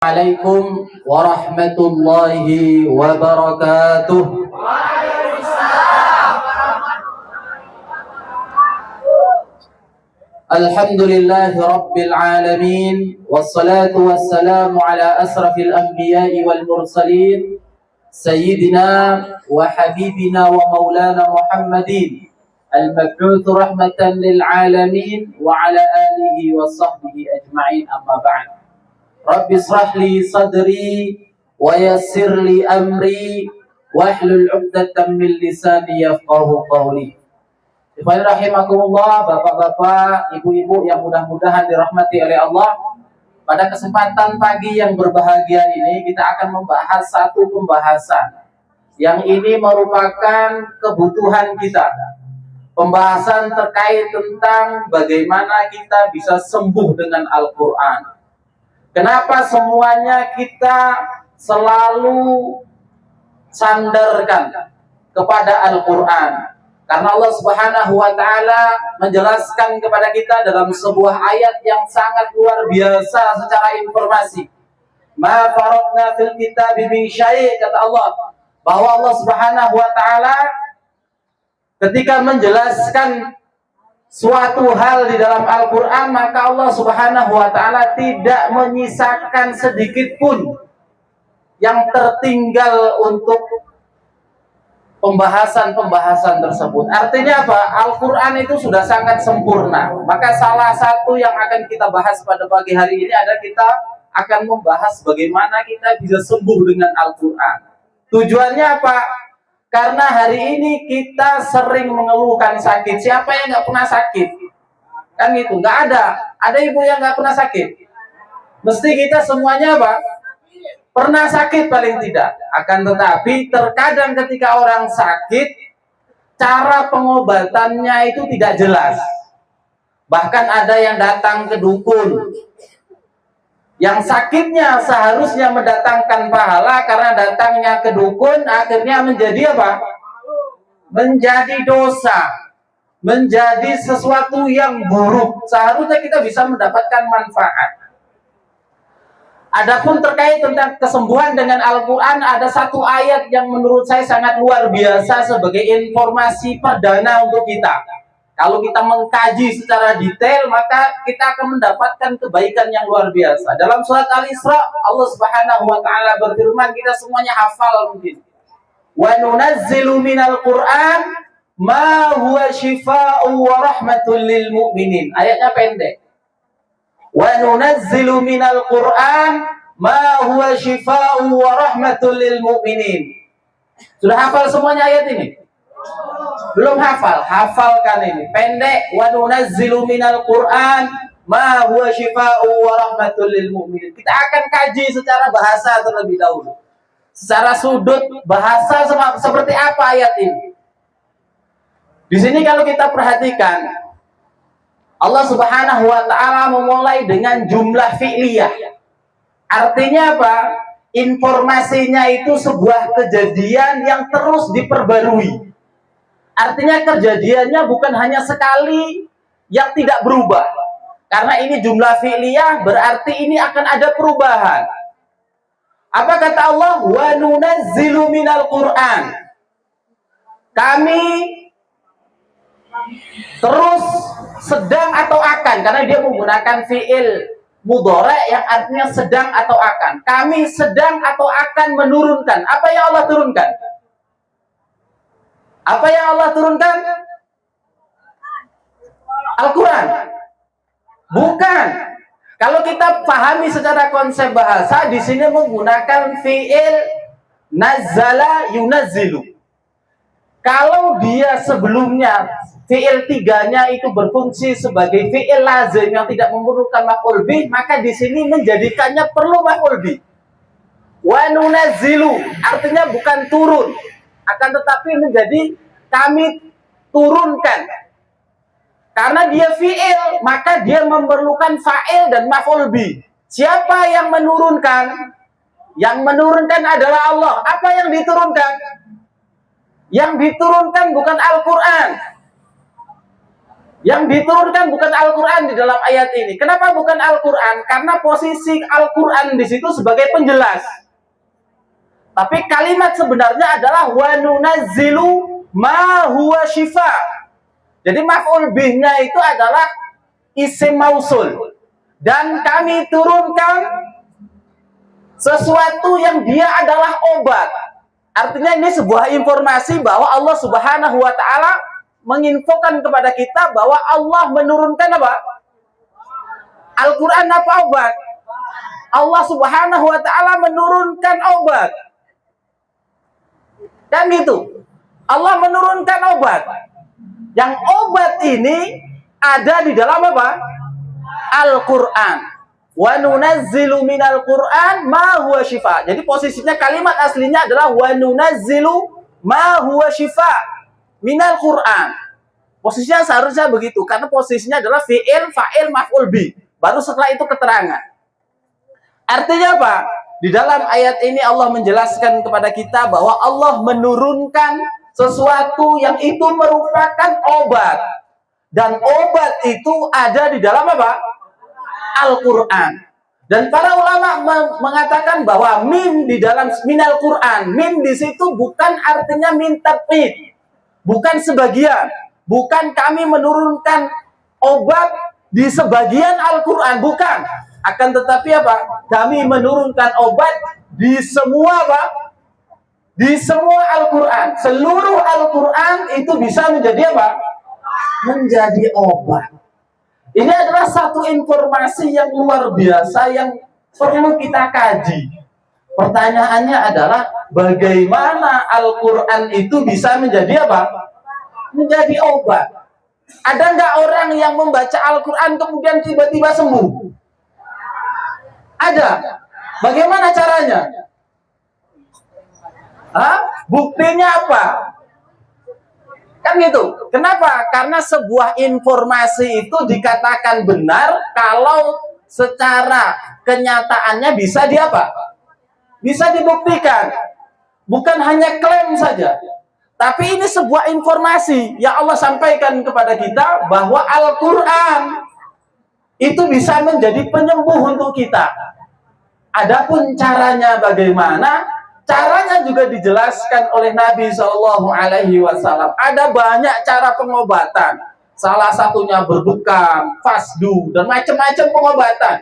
Assalamualaikum warahmatullahi wabarakatuh. Alhamdulillahi rabbil alamin, wassalatu wassalamu ala asrafil anbiya'i wal mursalin, sayyidina wa habibina wa maulana Muhammadin al-mab'uts rahmatan lil alamin wa ala alihi wa sahbihi ajma'in, amma ba'd. Rabbi israh li sadri wa yassir li amri wahlul 'uqdatam min lisani yafqahu qawli. Ikhwan rahimakumullah, bapak-bapak, ibu-ibu yang mudah-mudahan dirahmati oleh Allah. Pada kesempatan pagi yang berbahagia ini kita akan membahas satu pembahasan yang ini merupakan kebutuhan kita. Pembahasan terkait tentang bagaimana kita bisa sembuh dengan Al-Qur'an. Kenapa semuanya kita selalu sandarkan kepada Al-Qur'an? Karena Allah Subhanahu wa taala menjelaskan kepada kita dalam sebuah ayat yang sangat luar biasa secara informasi. Ma faradna fil kitabi min syai', kata Allah, bahwa Allah Subhanahu wa taala ketika menjelaskan suatu hal di dalam Al-Quran, maka Allah Subhanahu wa ta'ala tidak menyisakan sedikit pun yang tertinggal untuk pembahasan-pembahasan tersebut. Artinya apa? Al-Quran itu sudah sangat sempurna. Maka salah satu yang akan kita bahas pada pagi hari ini adalah kita akan membahas bagaimana kita bisa sembuh dengan Al-Quran. Tujuannya apa? Karena hari ini kita sering mengeluhkan sakit. Siapa yang nggak pernah sakit? Kan gitu, nggak ada. Ada ibu yang nggak pernah sakit? Mesti kita semuanya apa? Pernah sakit paling tidak. Akan tetapi terkadang ketika orang sakit, cara pengobatannya itu tidak jelas. Bahkan ada yang datang ke dukun. Yang sakitnya seharusnya mendatangkan pahala, karena datangnya ke dukun akhirnya menjadi apa? Menjadi dosa, menjadi sesuatu yang buruk. Seharusnya kita bisa mendapatkan manfaat. Adapun terkait tentang kesembuhan dengan Al-Quran, ada satu ayat yang menurut saya sangat luar biasa sebagai informasi perdana untuk kita. Kalau kita mengkaji secara detail, maka kita akan mendapatkan kebaikan yang luar biasa. Dalam surat Al-Isra, Allah Subhanahu wa taala berfirman, kita semuanya hafal mungkin. Wa nunazzilu minal Qur'an ma huwa shifaa'u wa rahmatul lil mu'minin. Ayatnya pendek. Wa nunazzilu minal Qur'an ma huwa shifaa'u wa rahmatul lil mu'minin. Sudah hafal semuanya ayat ini? Belum hafal? Hafalkan ini. Pendek. Wa nunazzilu minal Qur'an ma huwa shifaa'u wa rahmatul lil mu'minin. Kita akan kaji secara bahasa terlebih dahulu. Secara sudut bahasa seperti apa ayat ini? Di sini kalau kita perhatikan, Allah Subhanahu wa taala memulai dengan jumlah fi'liyah. Artinya apa? Informasinya itu sebuah kejadian yang terus diperbarui. Artinya kejadiannya bukan hanya sekali yang tidak berubah. Karena ini jumlah fi'liyah, berarti ini akan ada perubahan. Apa kata Allah? Wa nunazzilu minal Qur'an. Kami terus sedang atau akan, karena dia menggunakan fi'il mudhari' yang artinya sedang atau akan. Kami sedang atau akan menurunkan. Apa yang Allah turunkan? Apa yang Allah turunkan? Al-Quran. Bukan. Kalau kita pahami secara konsep bahasa, di sini menggunakan fi'il nazzala yunazzilu. Kalau dia sebelumnya fi'il tiganya itu berfungsi sebagai fi'il lazim yang tidak memerlukan maf'ul bih, maka di sini menjadikannya perlu maf'ul bih. Wa nunazzilu artinya bukan turun, akan tetapi menjadi kami turunkan. Karena dia fi'il, maka dia memerlukan fa'il dan maf'ul bih. Siapa yang menurunkan? Yang menurunkan adalah Allah. Apa yang diturunkan? Yang diturunkan bukan Al-Quran. Yang diturunkan bukan Al-Quran di dalam ayat ini. Kenapa bukan Al-Quran? Karena posisi Al-Quran di situ sebagai penjelas. Tapi kalimat sebenarnya adalah wa nunazzilu ma huwa syifa. Jadi maf'ul bihnya itu adalah isim mausul. Dan kami turunkan sesuatu yang dia adalah obat. Artinya ini sebuah informasi bahwa Allah Subhanahu wa taala menginfokan kepada kita bahwa Allah menurunkan apa? Al-Quran apa obat? Allah Subhanahu wa taala menurunkan obat. Kan gitu. Allah menurunkan obat. Yang obat ini ada di dalam apa? Al-Quran. Wa nunazzilu minal Quran ma huwa syifa. Jadi posisinya kalimat aslinya adalah wa nunazzilu ma huwa syifa minal Quran. Posisinya seharusnya begitu karena posisinya adalah fi'il, fa'il, maf'ul bi. Baru setelah itu keterangan. Artinya apa? Di dalam ayat ini Allah menjelaskan kepada kita bahwa Allah menurunkan sesuatu yang itu merupakan obat. Dan obat itu ada di dalam apa? Al-Quran. Dan para ulama mengatakan bahwa min di dalam minal Quran, min di situ bukan artinya min tabid. Bukan sebagian, bukan kami menurunkan obat di sebagian Al-Quran, bukan. Akan tetapi apa? Kami menurunkan obat di semua apa? Di semua Al-Quran. Seluruh Al-Quran itu bisa menjadi apa? Menjadi obat. Ini adalah satu informasi yang luar biasa yang perlu kita kaji. Pertanyaannya adalah bagaimana Al-Quran itu bisa menjadi apa? Menjadi obat. Ada nggak orang yang membaca Al-Quran kemudian tiba-tiba sembuh? Ada. Bagaimana caranya? Buktinya apa? Kan gitu. Kenapa? Karena sebuah informasi itu dikatakan benar kalau secara kenyataannya bisa bisa dibuktikan. Bukan hanya klaim saja. Tapi ini sebuah informasi yang Allah sampaikan kepada kita bahwa Al-Quran itu bisa menjadi penyembuh untuk kita. Adapun caranya bagaimana? Caranya juga dijelaskan oleh Nabi SAW. Ada banyak cara pengobatan. Salah satunya berbekam, fasdu, dan macam-macam pengobatan.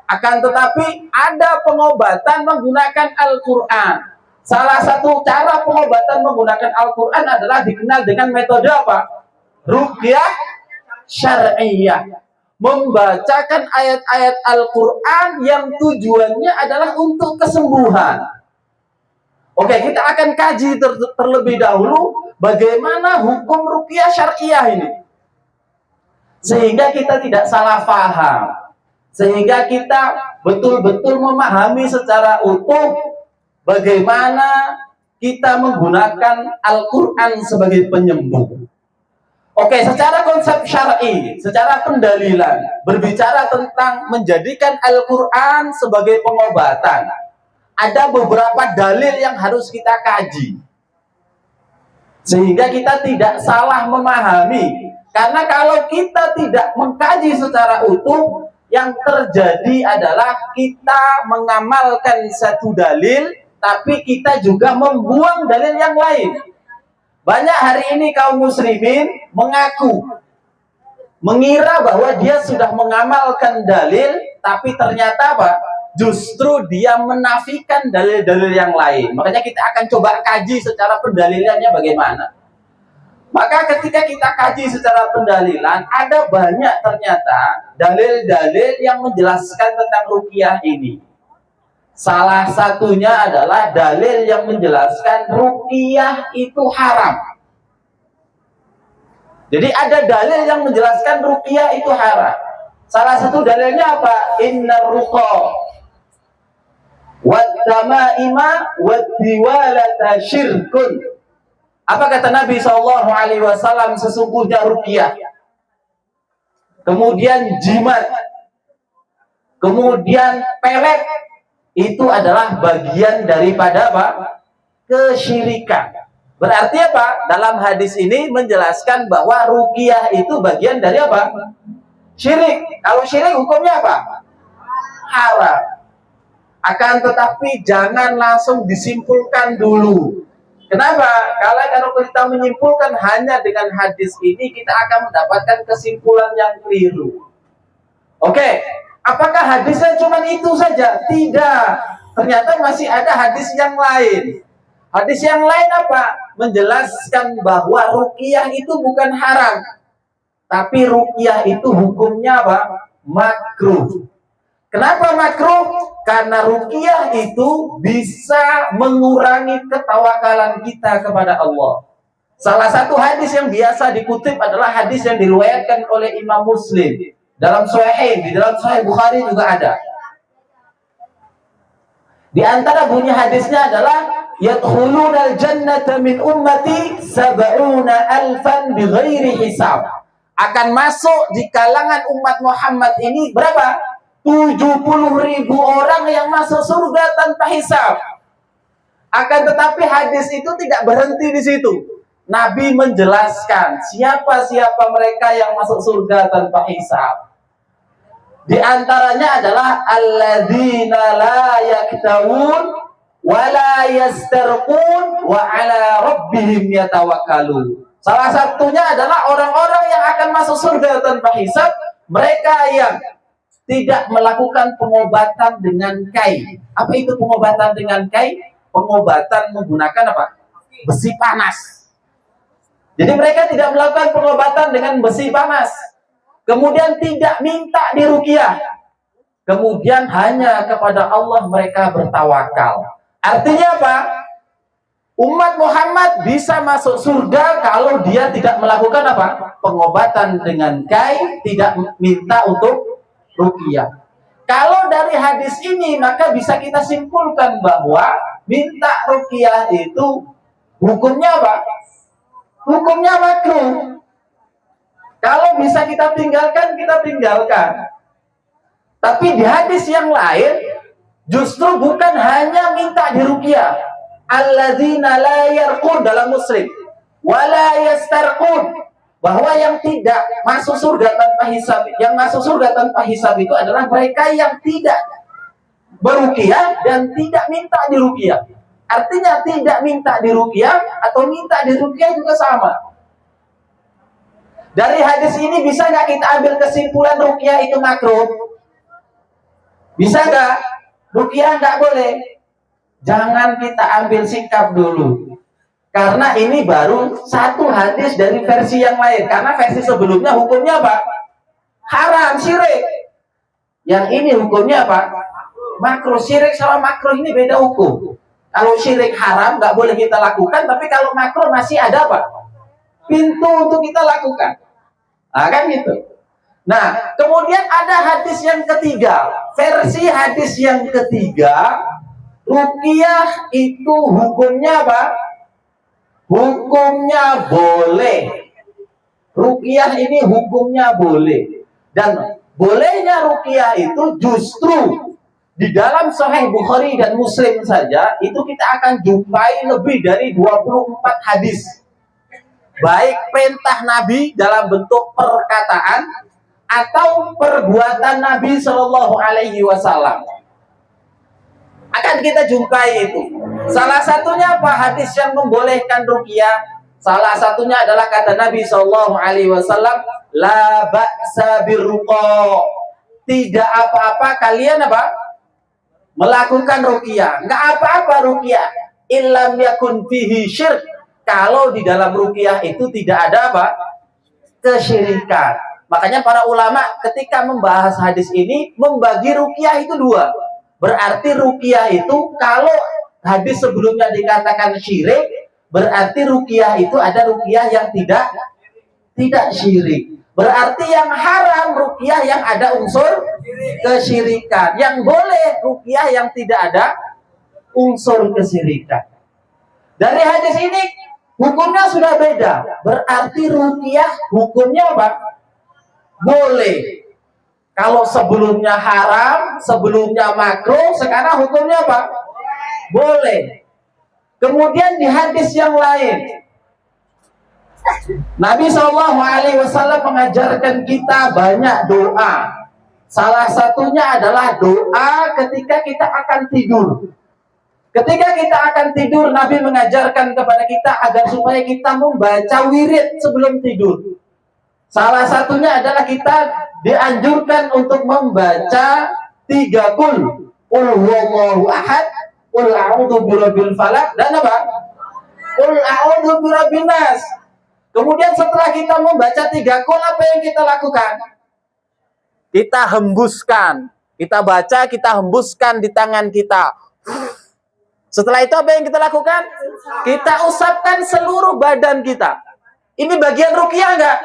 Akan tetapi ada pengobatan menggunakan Al-Quran. Salah satu cara pengobatan menggunakan Al-Quran adalah dikenal dengan metode apa? Ruqyah syar'iyyah. Membacakan ayat-ayat Al-Quran yang tujuannya adalah untuk kesembuhan. Oke, kita akan kaji terlebih dahulu bagaimana hukum ruqyah syar'iyyah ini. Sehingga kita tidak salah paham. Sehingga kita betul-betul memahami secara utuh bagaimana kita menggunakan Al-Quran sebagai penyembuh. Oke, secara konsep syar'i, secara pendalilan, berbicara tentang menjadikan Al-Quran sebagai pengobatan. Ada beberapa dalil yang harus kita kaji. Sehingga kita tidak salah memahami. Karena kalau kita tidak mengkaji secara utuh, yang terjadi adalah kita mengamalkan satu dalil, tapi kita juga membuang dalil yang lain. Banyak hari ini kaum muslimin mengira bahwa dia sudah mengamalkan dalil, tapi ternyata apa? Justru dia menafikan dalil-dalil yang lain. Makanya kita akan coba kaji secara pendalilannya bagaimana. Maka ketika kita kaji secara pendalilan, ada banyak ternyata dalil-dalil yang menjelaskan tentang ruqyah ini. Salah satunya adalah dalil yang menjelaskan ruqyah itu haram. Jadi ada dalil yang menjelaskan ruqyah itu haram. Salah satu dalilnya apa? Innar ruqa wat-tamaima wat-diwalata syirkun. Apa kata Nabi SAW? Sesungguhnya ruqyah, kemudian jimat, kemudian pelet, itu adalah bagian daripada apa? Kesyirikan. Berarti apa? Dalam hadis ini menjelaskan bahwa ruqyah itu bagian dari apa? Syirik. Kalau syirik hukumnya apa? Haram. Akan tetapi jangan langsung disimpulkan dulu. Kenapa? Kalau kita menyimpulkan hanya dengan hadis ini, kita akan mendapatkan kesimpulan yang keliru. Oke, apakah hadisnya cuma itu saja? Tidak. Ternyata masih ada hadis yang lain. Hadis yang lain apa? Menjelaskan bahwa ruqyah itu bukan haram. Tapi ruqyah itu hukumnya apa? Makruh. Kenapa makruh? Karena ruqyah itu bisa mengurangi ketawakalan kita kepada Allah. Salah satu hadis yang biasa dikutip adalah hadis yang diriwayatkan oleh Imam Muslim. Dalam Sahih, di dalam Sahih Bukhari juga ada. Di antara bunyi hadisnya adalah yadkhulunal jannata min ummati sab'una alfan bighairi hisab. Akan masuk di kalangan umat Muhammad ini berapa? 70.000 orang yang masuk surga tanpa hisab. Akan tetapi hadis itu tidak berhenti di situ. Nabi menjelaskan siapa-siapa mereka yang masuk surga tanpa hisab. Di antaranya adalah alladzina la yaktawun wa la yastarqun wa ala rabbihim yatawakkalun. Salah satunya adalah orang-orang yang akan masuk surga tanpa hisab, mereka yang tidak melakukan pengobatan dengan kai. Apa itu pengobatan dengan kai? Pengobatan menggunakan apa? Besi panas. Jadi mereka tidak melakukan pengobatan dengan besi panas. Kemudian tidak minta diruqyah. Kemudian hanya kepada Allah mereka bertawakal. Artinya apa? Umat Muhammad bisa masuk surga kalau dia tidak melakukan apa? Pengobatan dengan kai, tidak minta untuk ruqyah. Kalau dari hadis ini maka bisa kita simpulkan bahwa minta ruqyah itu hukumnya apa? Hukumnya makruh. Kalau bisa kita tinggalkan, kita tinggalkan. Tapi di hadis yang lain justru bukan hanya minta diruqyah. Alladzina la yarqun dalam Muslim wala yastarqun, bahwa yang tidak masuk surga tanpa hisab, yang masuk surga tanpa hisab itu adalah mereka yang tidak beruqyah dan tidak minta diruqyah. Artinya tidak minta diruqyah atau minta diruqyah juga sama. Dari hadis ini bisa nggak kita ambil kesimpulan ruqyah itu makruh? Bisa nggak? Ruqyah nggak boleh. Jangan kita ambil sikap dulu. Karena ini baru satu hadis dari versi yang lain. Karena versi sebelumnya hukumnya apa? Haram, syirik. Yang ini hukumnya apa? Makruh. Syirik sama makruh ini beda hukum. Kalau syirik haram nggak boleh kita lakukan, tapi kalau makruh masih ada apa? Pintu untuk kita lakukan. Nah, kan gitu. Nah, kemudian ada hadis yang ketiga. Versi hadis yang ketiga, ruqyah itu hukumnya apa? Hukumnya boleh. Ruqyah ini hukumnya boleh. Dan bolehnya ruqyah itu justru di dalam Sahih Bukhari dan Muslim saja itu kita akan jumpai lebih dari 24 hadis. Baik perintah Nabi dalam bentuk perkataan atau perbuatan Nabi Shallallahu Alaihi Wasallam akan kita jumpai itu. Salah satunya apa? Hadis yang membolehkan ruqyah. Salah satunya adalah kata Nabi Shallallahu Alaihi Wasallam, la ba'sa birruqa. Tidak apa-apa kalian apa? Melakukan ruqyah. Enggak apa-apa ruqyah. Illam yakun fihi syirk. Kalau di dalam ruqyah itu tidak ada apa? Kesyirikan. Makanya para ulama ketika membahas hadis ini membagi ruqyah itu dua. Berarti ruqyah itu kalau hadis sebelumnya dikatakan syirik, berarti ruqyah itu ada ruqyah yang tidak syirik. Berarti yang haram ruqyah yang ada unsur kesyirikan. Yang boleh ruqyah yang tidak ada unsur kesyirikan. Dari hadis ini hukumnya sudah beda. Berarti ruqyah hukumnya apa? Boleh. Kalau sebelumnya haram, sebelumnya makruh, sekarang hukumnya apa? Boleh. Kemudian di hadis yang lain, Nabi SAW mengajarkan kita banyak doa. Salah satunya adalah doa ketika kita akan tidur. Ketika kita akan tidur, Nabi mengajarkan kepada kita agar supaya kita membaca wirid sebelum tidur. Salah satunya adalah kita dianjurkan untuk membaca 3 qul. Qul huwallahu ahad, qul a'udzu birabbil falaq, dan apa? Qul a'udzu birabbin nas. Kemudian setelah kita membaca 3 qul, apa yang kita lakukan? Kita hembuskan. Kita baca, kita hembuskan di tangan kita. Setelah itu apa yang kita lakukan? Kita usapkan seluruh badan kita. Ini bagian ruqyah enggak?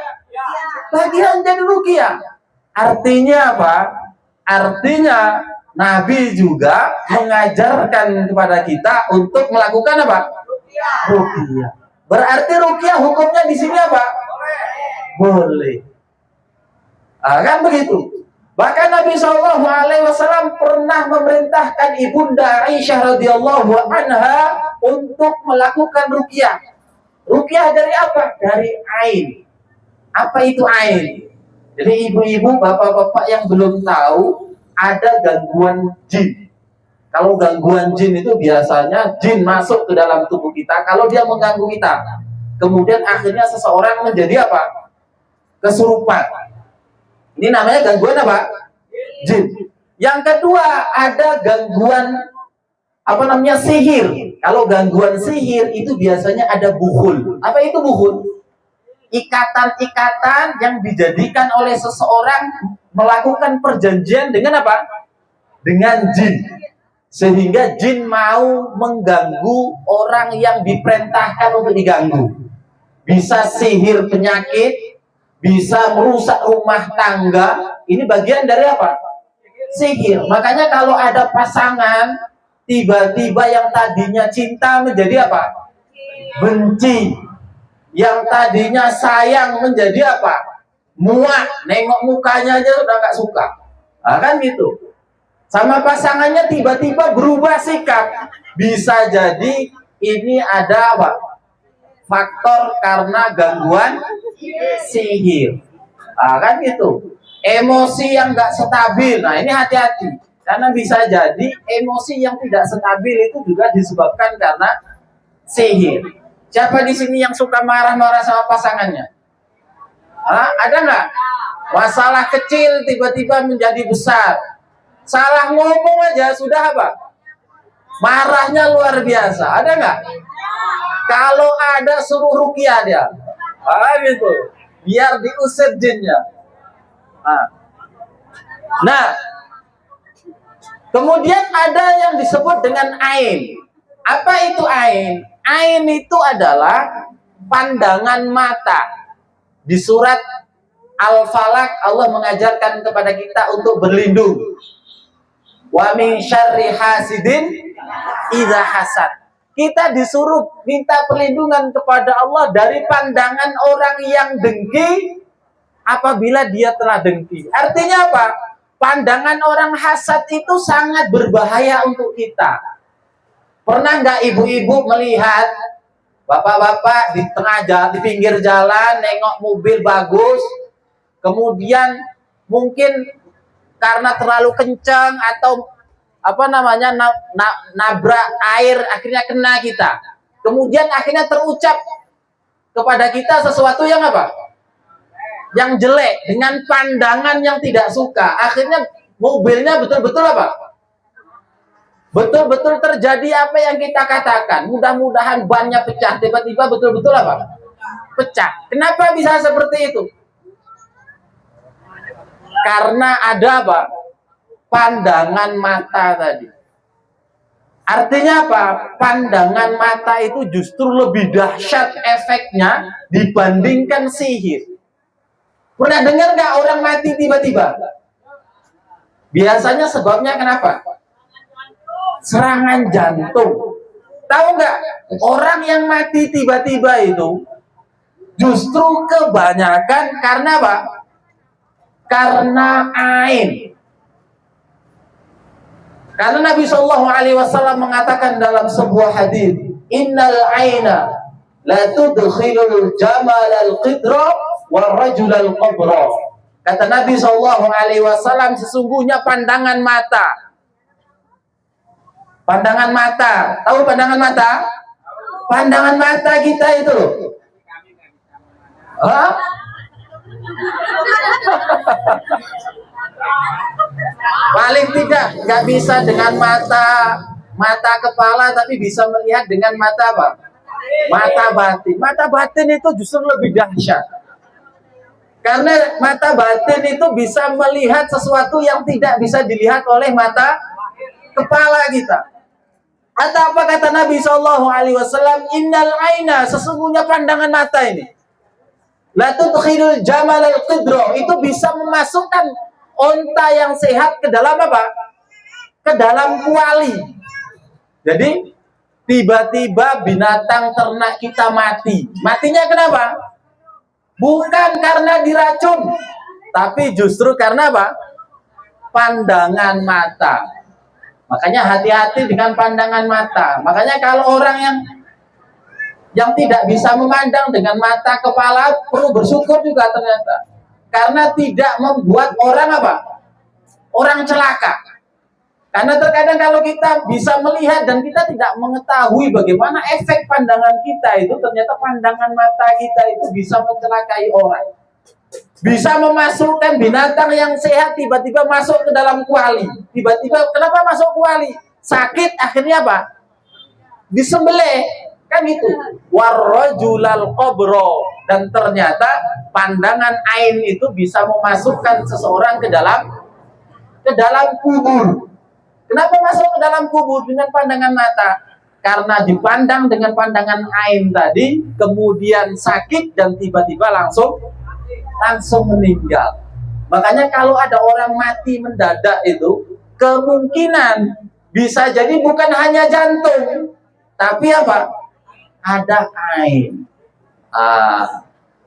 Bagian dari ruqyah. Artinya apa? Artinya Nabi juga mengajarkan kepada kita untuk melakukan apa? Ruqyah. Berarti ruqyah hukumnya di sini apa? Boleh. Kan begitu. Bahkan Nabi SAW pernah memerintahkan ibunda Aisyah radhiyallahu anha untuk melakukan ruqyah. Ruqyah dari apa? Dari ain. Apa itu ain? Jadi ibu-ibu, bapak-bapak yang belum tahu, ada gangguan jin. Kalau gangguan jin itu biasanya jin masuk ke dalam tubuh kita. Kalau dia mengganggu kita, kemudian akhirnya seseorang menjadi apa? Kesurupan. Ini namanya gangguan apa? Jin. Yang kedua, ada gangguan sihir. Kalau gangguan sihir itu biasanya ada bukhul. Apa itu bukhul? Ikatan-ikatan yang dijadikan oleh seseorang melakukan perjanjian dengan apa? Dengan jin. Sehingga jin mau mengganggu orang yang diperintahkan untuk diganggu. Bisa sihir penyakit, bisa merusak rumah tangga. Ini bagian dari apa? Sihir. Makanya kalau ada pasangan tiba-tiba yang tadinya cinta menjadi apa? Benci. Yang tadinya sayang menjadi apa? Muak. Nengok mukanya aja udah gak suka. Kan gitu. Sama pasangannya tiba-tiba berubah sikap. Bisa jadi ini ada apa? Faktor karena gangguan sihir. Kan gitu. Emosi yang gak stabil. Nah, ini hati-hati. Karena bisa jadi emosi yang tidak stabil itu juga disebabkan karena sihir. Siapa di sini yang suka marah-marah sama pasangannya? Ada nggak? Masalah kecil tiba-tiba menjadi besar. Salah ngomong aja sudah apa? Marahnya luar biasa. Ada nggak? Kalau ada suruh ruqyah dia. Gitu. Biar diusir jinnya. Nah, kemudian ada yang disebut dengan ain. Apa itu ain? Ain itu adalah pandangan mata. Di surat Al-Falaq Allah mengajarkan kepada kita untuk berlindung. Wa min syarri hasidin idza hasad. Kita disuruh minta perlindungan kepada Allah dari pandangan orang yang dengki apabila dia telah dengki. Artinya apa? Pandangan orang hasad itu sangat berbahaya untuk kita. Pernah nggak ibu-ibu melihat bapak-bapak di di pinggir jalan nengok mobil bagus, kemudian mungkin karena terlalu kencang atau nabrak air akhirnya kena kita. Kemudian akhirnya terucap kepada kita sesuatu yang apa? Yang jelek, dengan pandangan yang tidak suka. Akhirnya mobilnya betul-betul apa? Betul-betul terjadi apa yang kita katakan. Mudah-mudahan bannya pecah. Tiba-tiba betul-betul apa? Pecah. Kenapa bisa seperti itu? Karena ada apa? Pandangan mata tadi. Artinya apa? Pandangan mata itu justru lebih dahsyat efeknya dibandingkan sihir. Pernah dengar nggak orang mati tiba-tiba? Biasanya sebabnya kenapa? Serangan jantung. Tahu nggak? Orang yang mati tiba-tiba itu justru kebanyakan karena apa? Karena ain. Karena Nabi Shallallahu Alaihi Wasallam mengatakan dalam sebuah hadis, Innal aina la tudkhilul jamal al-qidra wal rajul al-qabra. Kata Nabi Shallallahu Alaihi Wasallam, sesungguhnya pandangan mata. Pandangan mata, tahu pandangan mata? Pandangan mata kita itu loh. Hah? Paling tidak nggak bisa dengan mata kepala, tapi bisa melihat dengan mata apa? Mata batin. Mata batin itu justru lebih dahsyat. Karena mata batin itu bisa melihat sesuatu yang tidak bisa dilihat oleh mata kepala kita. Atau apa kata Nabi Shallallahu Alaihi Wasallam? Innal aina, sesungguhnya pandangan mata ini, la tudkhilul jamal al-qidra, itu bisa memasukkan onta yang sehat ke dalam apa? Ke dalam kuali. Jadi tiba-tiba binatang ternak kita mati. Matinya kenapa? Bukan karena diracun, tapi justru karena apa? Pandangan mata. Makanya hati-hati dengan pandangan mata. Makanya kalau orang yang tidak bisa memandang dengan mata kepala perlu bersyukur juga ternyata. Karena tidak membuat orang apa? Orang celaka. Karena terkadang kalau kita bisa melihat dan kita tidak mengetahui bagaimana efek pandangan kita itu, ternyata pandangan mata kita itu bisa mencelakai orang. Bisa memasukkan binatang yang sehat tiba-tiba masuk ke dalam kuali. Tiba-tiba kenapa masuk kuali? Sakit, akhirnya apa? Disembelih. Kan itu. Warrajulal qabro. Dan ternyata pandangan ain itu bisa memasukkan seseorang ke dalam kubur. Kenapa masuk ke dalam kubur dengan pandangan mata? Karena dipandang dengan pandangan ain tadi, kemudian sakit dan tiba-tiba langsung meninggal. Makanya kalau ada orang mati mendadak itu, kemungkinan bisa jadi bukan hanya jantung, tapi apa? Ada ain.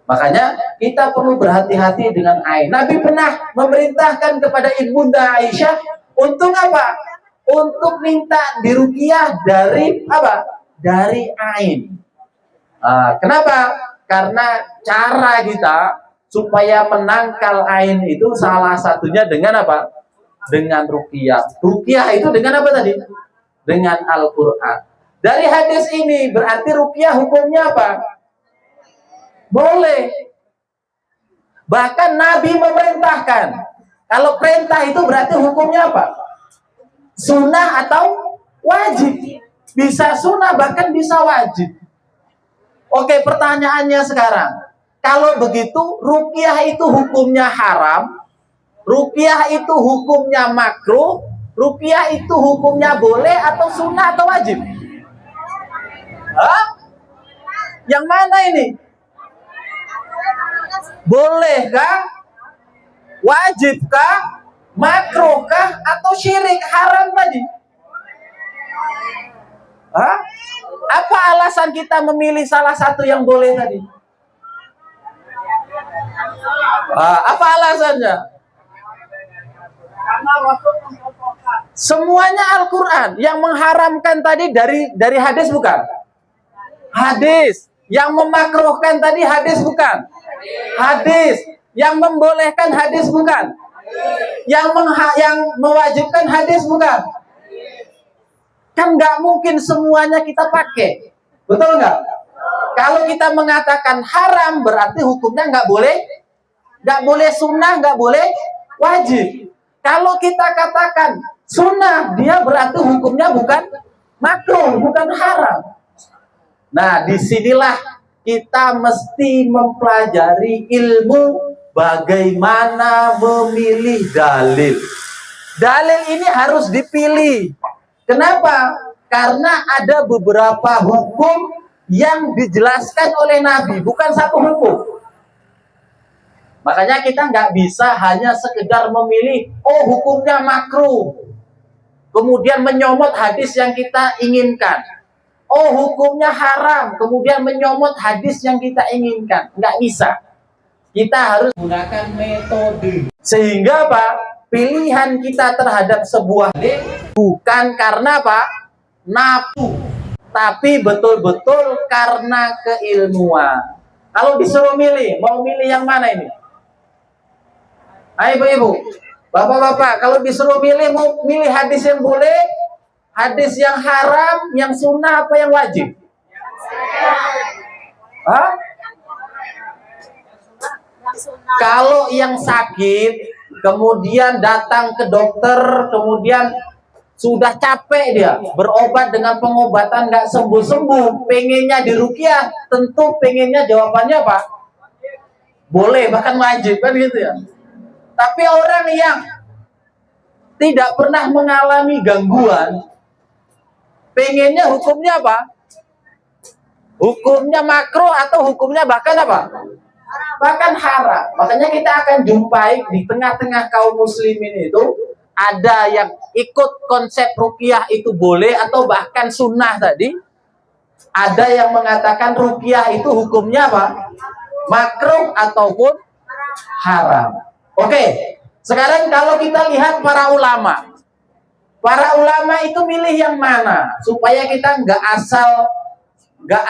Makanya kita perlu berhati-hati dengan ain. Nabi pernah memerintahkan kepada Ibunda Aisyah untuk apa? Untuk minta diruqyah dari apa? Dari ain. Kenapa? Karena cara kita supaya menangkal ain itu salah satunya dengan apa? Dengan ruqyah. Ruqyah itu dengan apa tadi? Dengan Al-Quran. Dari hadis ini berarti ruqyah hukumnya apa? Boleh. Bahkan Nabi memerintahkan. Kalau perintah itu berarti hukumnya apa? Sunnah atau wajib. Bisa sunnah bahkan bisa wajib. Oke, pertanyaannya sekarang. Kalau begitu, ruqyah itu hukumnya haram, ruqyah itu hukumnya makruh, ruqyah itu hukumnya boleh atau sunnah atau wajib? Hah? Yang mana ini? Bolehkah? Wajibkah? Makruhkah? Atau syirik haram tadi? Hah? Apa alasan kita memilih salah satu yang boleh tadi? Apa alasannya? Semuanya Al-Quran. Yang mengharamkan tadi dari hadis bukan? Hadis. Yang memakruhkan tadi hadis bukan? Hadis. Yang membolehkan hadis bukan? Yang mewajibkan hadis bukan? Kan nggak mungkin semuanya kita pakai. Betul nggak? Kalau kita mengatakan haram berarti hukumnya nggak boleh sunnah, nggak boleh wajib. Kalau kita katakan sunnah, dia berarti hukumnya bukan makruh, bukan haram. Nah, disinilah kita mesti mempelajari ilmu bagaimana memilih dalil. Dalil ini harus dipilih. Kenapa? Karena ada beberapa hukum yang dijelaskan oleh Nabi, bukan satu hukum. Makanya kita nggak bisa hanya sekedar memilih, oh hukumnya makruh, kemudian menyomot hadis yang kita inginkan. Oh hukumnya haram, kemudian menyomot hadis yang kita inginkan. Nggak bisa. Kita harus menggunakan metode. Sehingga apa? pilihan kita terhadap sebuah bukan karena apa? Nafsu, tapi betul-betul karena keilmuan. Kalau disuruh milih, mau milih yang mana ini? Ayo ibu-ibu, bapak-bapak, kalau disuruh milih, mau milih hadis yang boleh, hadis yang haram, yang sunnah, apa yang wajib? Hah? Kalau yang sakit, kemudian datang ke dokter, kemudian sudah capek dia berobat dengan pengobatan nggak sembuh-sembuh, pengennya diruqyah, tentu pengennya jawabannya apa? Boleh, bahkan wajib, kan gitu ya. Tapi orang yang tidak pernah mengalami gangguan, pengennya hukumnya apa? Hukumnya makruh atau hukumnya bahkan apa? Bahkan haram. Makanya kita akan jumpai di tengah-tengah kaum muslimin itu ada yang ikut konsep ruqyah itu boleh atau bahkan sunnah tadi. Ada yang mengatakan ruqyah itu hukumnya apa? Makruh ataupun haram. Oke, sekarang kalau kita lihat para ulama. Para ulama itu milih yang mana? Supaya kita nggak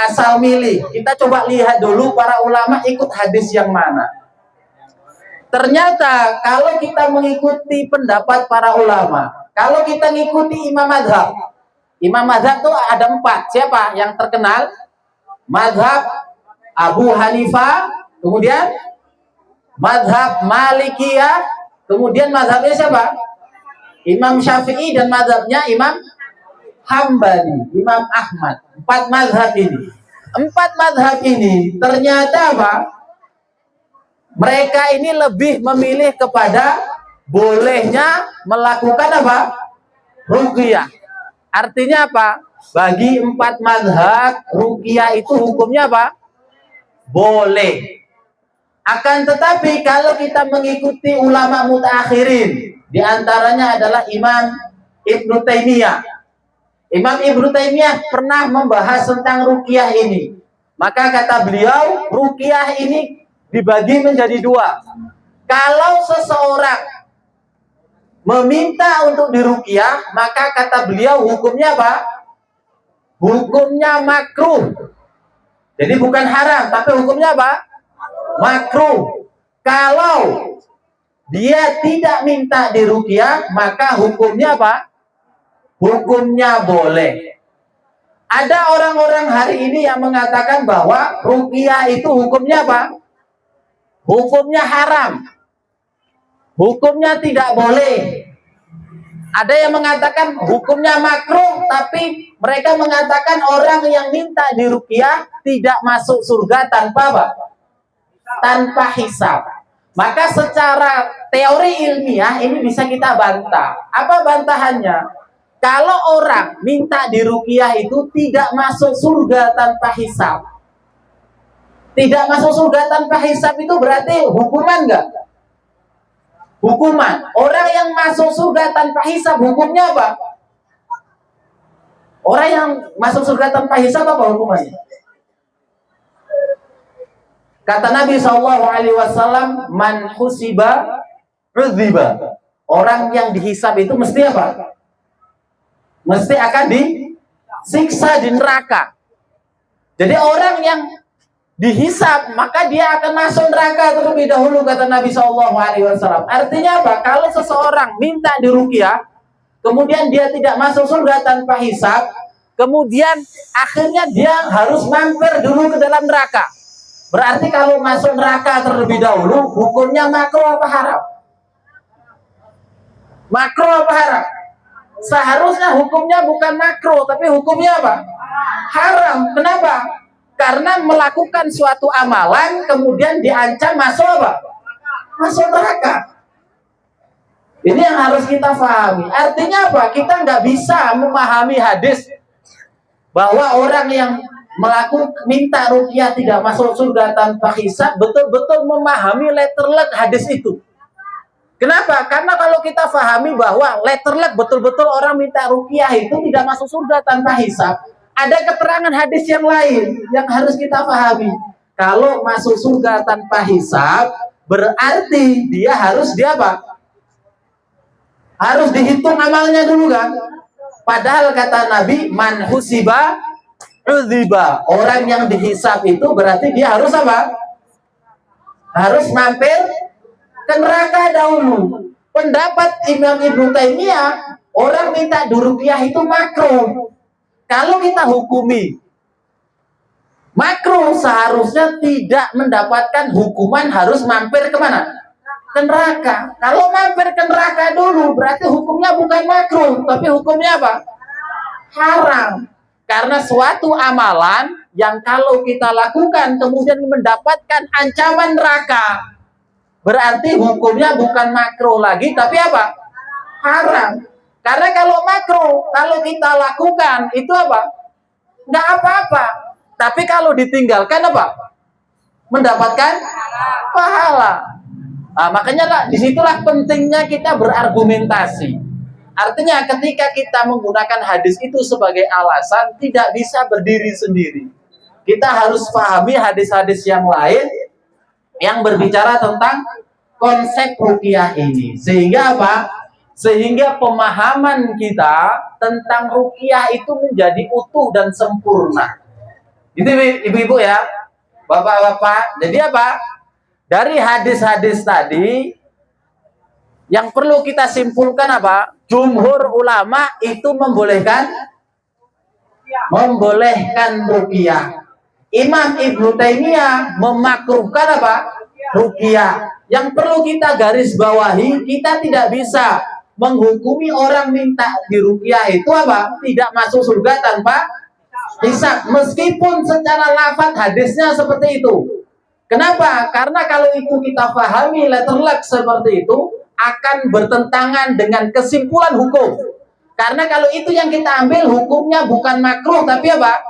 asal milih. Kita coba lihat dulu para ulama ikut hadis yang mana. Ternyata kalau kita mengikuti pendapat para ulama, kalau kita ngikuti imam madhab itu ada 4. Siapa yang terkenal? Madhab Abu Hanifah, kemudian madhab Malikiyah, kemudian madhabnya siapa? Imam Syafi'i, dan madhabnya Imam Hambali, Imam Ahmad. 4 madhab ini. 4 madhab ini ternyata apa? Mereka ini lebih memilih kepada bolehnya melakukan apa? Ruqyah. Artinya apa? Bagi 4 madhab, ruqyah itu hukumnya apa? Boleh. Akan tetapi kalau kita mengikuti ulama mutaakhirin, di antaranya adalah Imam Ibnu Taimiyah. Imam Ibnu Taimiyah pernah membahas tentang ruqyah ini. Maka kata beliau, ruqyah ini dibagi menjadi 2. Kalau seseorang meminta untuk diruqyah, maka kata beliau hukumnya apa? Hukumnya makruh. Jadi bukan haram, tapi hukumnya apa? Makruh. Kalau dia tidak minta diruqyah, maka hukumnya apa? Hukumnya boleh. Ada orang-orang hari ini yang mengatakan bahwa ruqyah itu hukumnya apa? Hukumnya haram. Hukumnya tidak boleh. Ada yang mengatakan hukumnya makruh, tapi mereka mengatakan orang yang minta diruqyah tidak masuk surga tanpa apa? Tanpa hisab. Maka secara teori ilmiah ini bisa kita bantah. Apa bantahannya? Kalau orang minta diruqyah itu tidak masuk surga tanpa hisab. Tidak masuk surga tanpa hisab itu berarti hukuman enggak? Hukuman. Orang yang masuk surga tanpa hisab hukumnya apa? Orang yang masuk surga tanpa hisab apa hukumannya? Kata Nabi SAW, man husiba udhiba. Orang yang dihisab itu mesti apa? Mesti akan disiksa di neraka. Jadi orang yang dihisab, maka dia akan masuk neraka terlebih dahulu, kata Nabi SAW. Artinya apa? Kalau seseorang minta diruqyah, kemudian dia tidak masuk surga tanpa hisab, kemudian akhirnya dia harus mampir dulu ke dalam neraka. Berarti kalau masuk neraka terlebih dahulu, hukumnya makruh apa haram? Makruh apa haram? Seharusnya hukumnya bukan makruh, tapi hukumnya apa? Haram. Kenapa? Karena melakukan suatu amalan kemudian diancam masuk apa? Masuk neraka. Ini yang harus kita pahami. Artinya apa? Kita nggak bisa memahami hadis bahwa orang yang minta ruqyah tidak masuk surga tanpa hisab betul-betul memahami letterlek hadis itu. Kenapa? Karena kalau kita pahami bahwa letterlek betul-betul orang minta ruqyah itu tidak masuk surga tanpa hisab, ada keterangan hadis yang lain yang harus kita pahami. Kalau masuk surga tanpa hisab, berarti dia harus apa? Harus dihitung amalnya dulu kan. Padahal kata Nabi, man husiba udziba. Orang yang dihisab itu berarti dia harus apa? Harus mampir ke neraka dahulu. Pendapat Imam Ibnu Taimiyah, orang minta diruqyah itu makruh. Kalau kita hukumi makruh, seharusnya tidak mendapatkan hukuman harus mampir kemana? Ke neraka. Kalau mampir ke neraka dulu, berarti hukumnya bukan makruh, tapi hukumnya apa? Haram. Karena suatu amalan yang kalau kita lakukan kemudian mendapatkan ancaman neraka, berarti hukumnya bukan makruh lagi, tapi apa? Haram. Karena kalau makruh, kalau kita lakukan itu apa? Nggak apa-apa. Tapi kalau ditinggalkan apa? Mendapatkan pahala. Nah, makanya lah, disitulah pentingnya kita berargumentasi. Artinya ketika kita menggunakan hadis itu sebagai alasan, tidak bisa berdiri sendiri. Kita harus pahami hadis-hadis yang lain yang berbicara tentang konsep ruqyah ini. Sehingga apa? Sehingga pemahaman kita tentang ruqyah itu menjadi utuh dan sempurna. Itu ibu-ibu ya, bapak-bapak. Jadi apa? Dari hadis-hadis tadi yang perlu kita simpulkan apa? Jumhur ulama itu membolehkan ruqyah. Imam Ibnu Taimiyah memakruhkan apa? Ruqyah. Yang perlu kita garis bawahi, kita tidak bisa menghukumi orang minta diruqyah itu apa? Tidak masuk surga tanpa hisab, meskipun secara lafaz hadisnya seperti itu. Kenapa? Karena kalau itu kita pahami letterlek seperti itu akan bertentangan dengan kesimpulan hukum. Karena kalau itu yang kita ambil hukumnya bukan makruh tapi apa?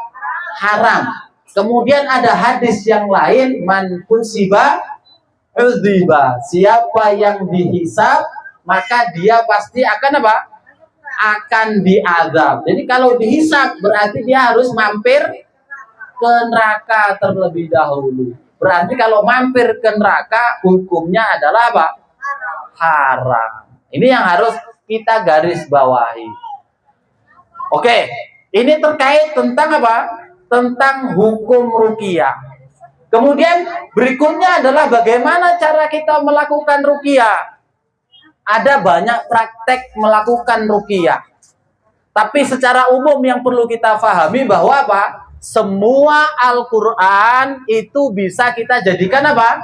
Haram. Kemudian ada hadis yang lain, man kunsiba udziba. Siapa yang dihisab maka dia pasti akan apa? Akan diazab. Jadi kalau dihisab berarti dia harus mampir ke neraka terlebih dahulu. Berarti kalau mampir ke neraka hukumnya adalah apa? Haram. Ini yang harus kita garis bawahi. Oke, ini terkait tentang apa? Tentang hukum ruqyah. Kemudian berikutnya adalah bagaimana cara kita melakukan ruqyah. Ada banyak praktek melakukan ruqyah. Tapi secara umum yang perlu kita pahami bahwa apa? Semua Al-Quran itu bisa kita jadikan apa?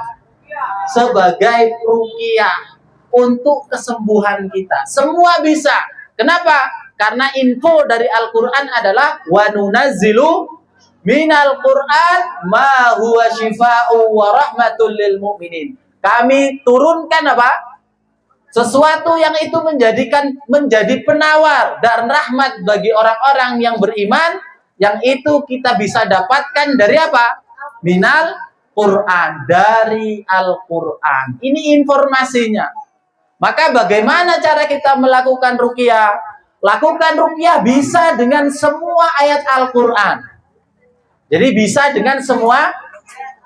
Sebagai ruqyah untuk kesembuhan kita. Semua bisa. Kenapa? Karena info dari Al-Quran adalah wa nunazzilu minal Quran ma huwa shifaa'u wa rahmatul lil mu'minin. Kami turunkan apa? Sesuatu yang itu menjadi penawar dan rahmat bagi orang-orang yang beriman, yang itu kita bisa dapatkan dari apa? Minal Quran, dari Al-Quran. Ini informasinya. Maka bagaimana cara kita melakukan ruqyah? Lakukan ruqyah bisa dengan semua ayat Al-Quran. Jadi bisa dengan semua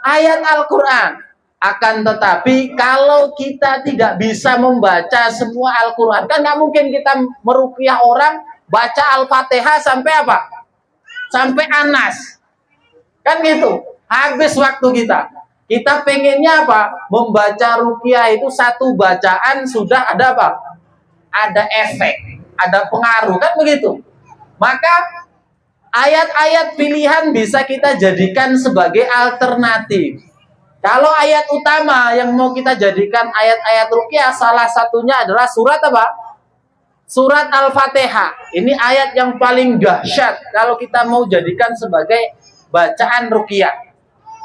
ayat Al-Quran. Akan tetapi kalau kita tidak bisa membaca semua Al-Quran, kan nggak mungkin kita meruqyah orang baca Al-Fatihah sampai apa? Sampai Anas. Kan gitu. Habis waktu kita. Kita pengennya apa? Membaca ruqyah itu satu bacaan sudah ada apa? Ada efek, ada pengaruh, kan begitu. Maka ayat-ayat pilihan bisa kita jadikan sebagai alternatif. Kalau ayat utama yang mau kita jadikan ayat-ayat ruqyah, salah satunya adalah surat apa? Surat Al-Fatihah. Ini ayat yang paling dahsyat kalau kita mau jadikan sebagai bacaan ruqyah.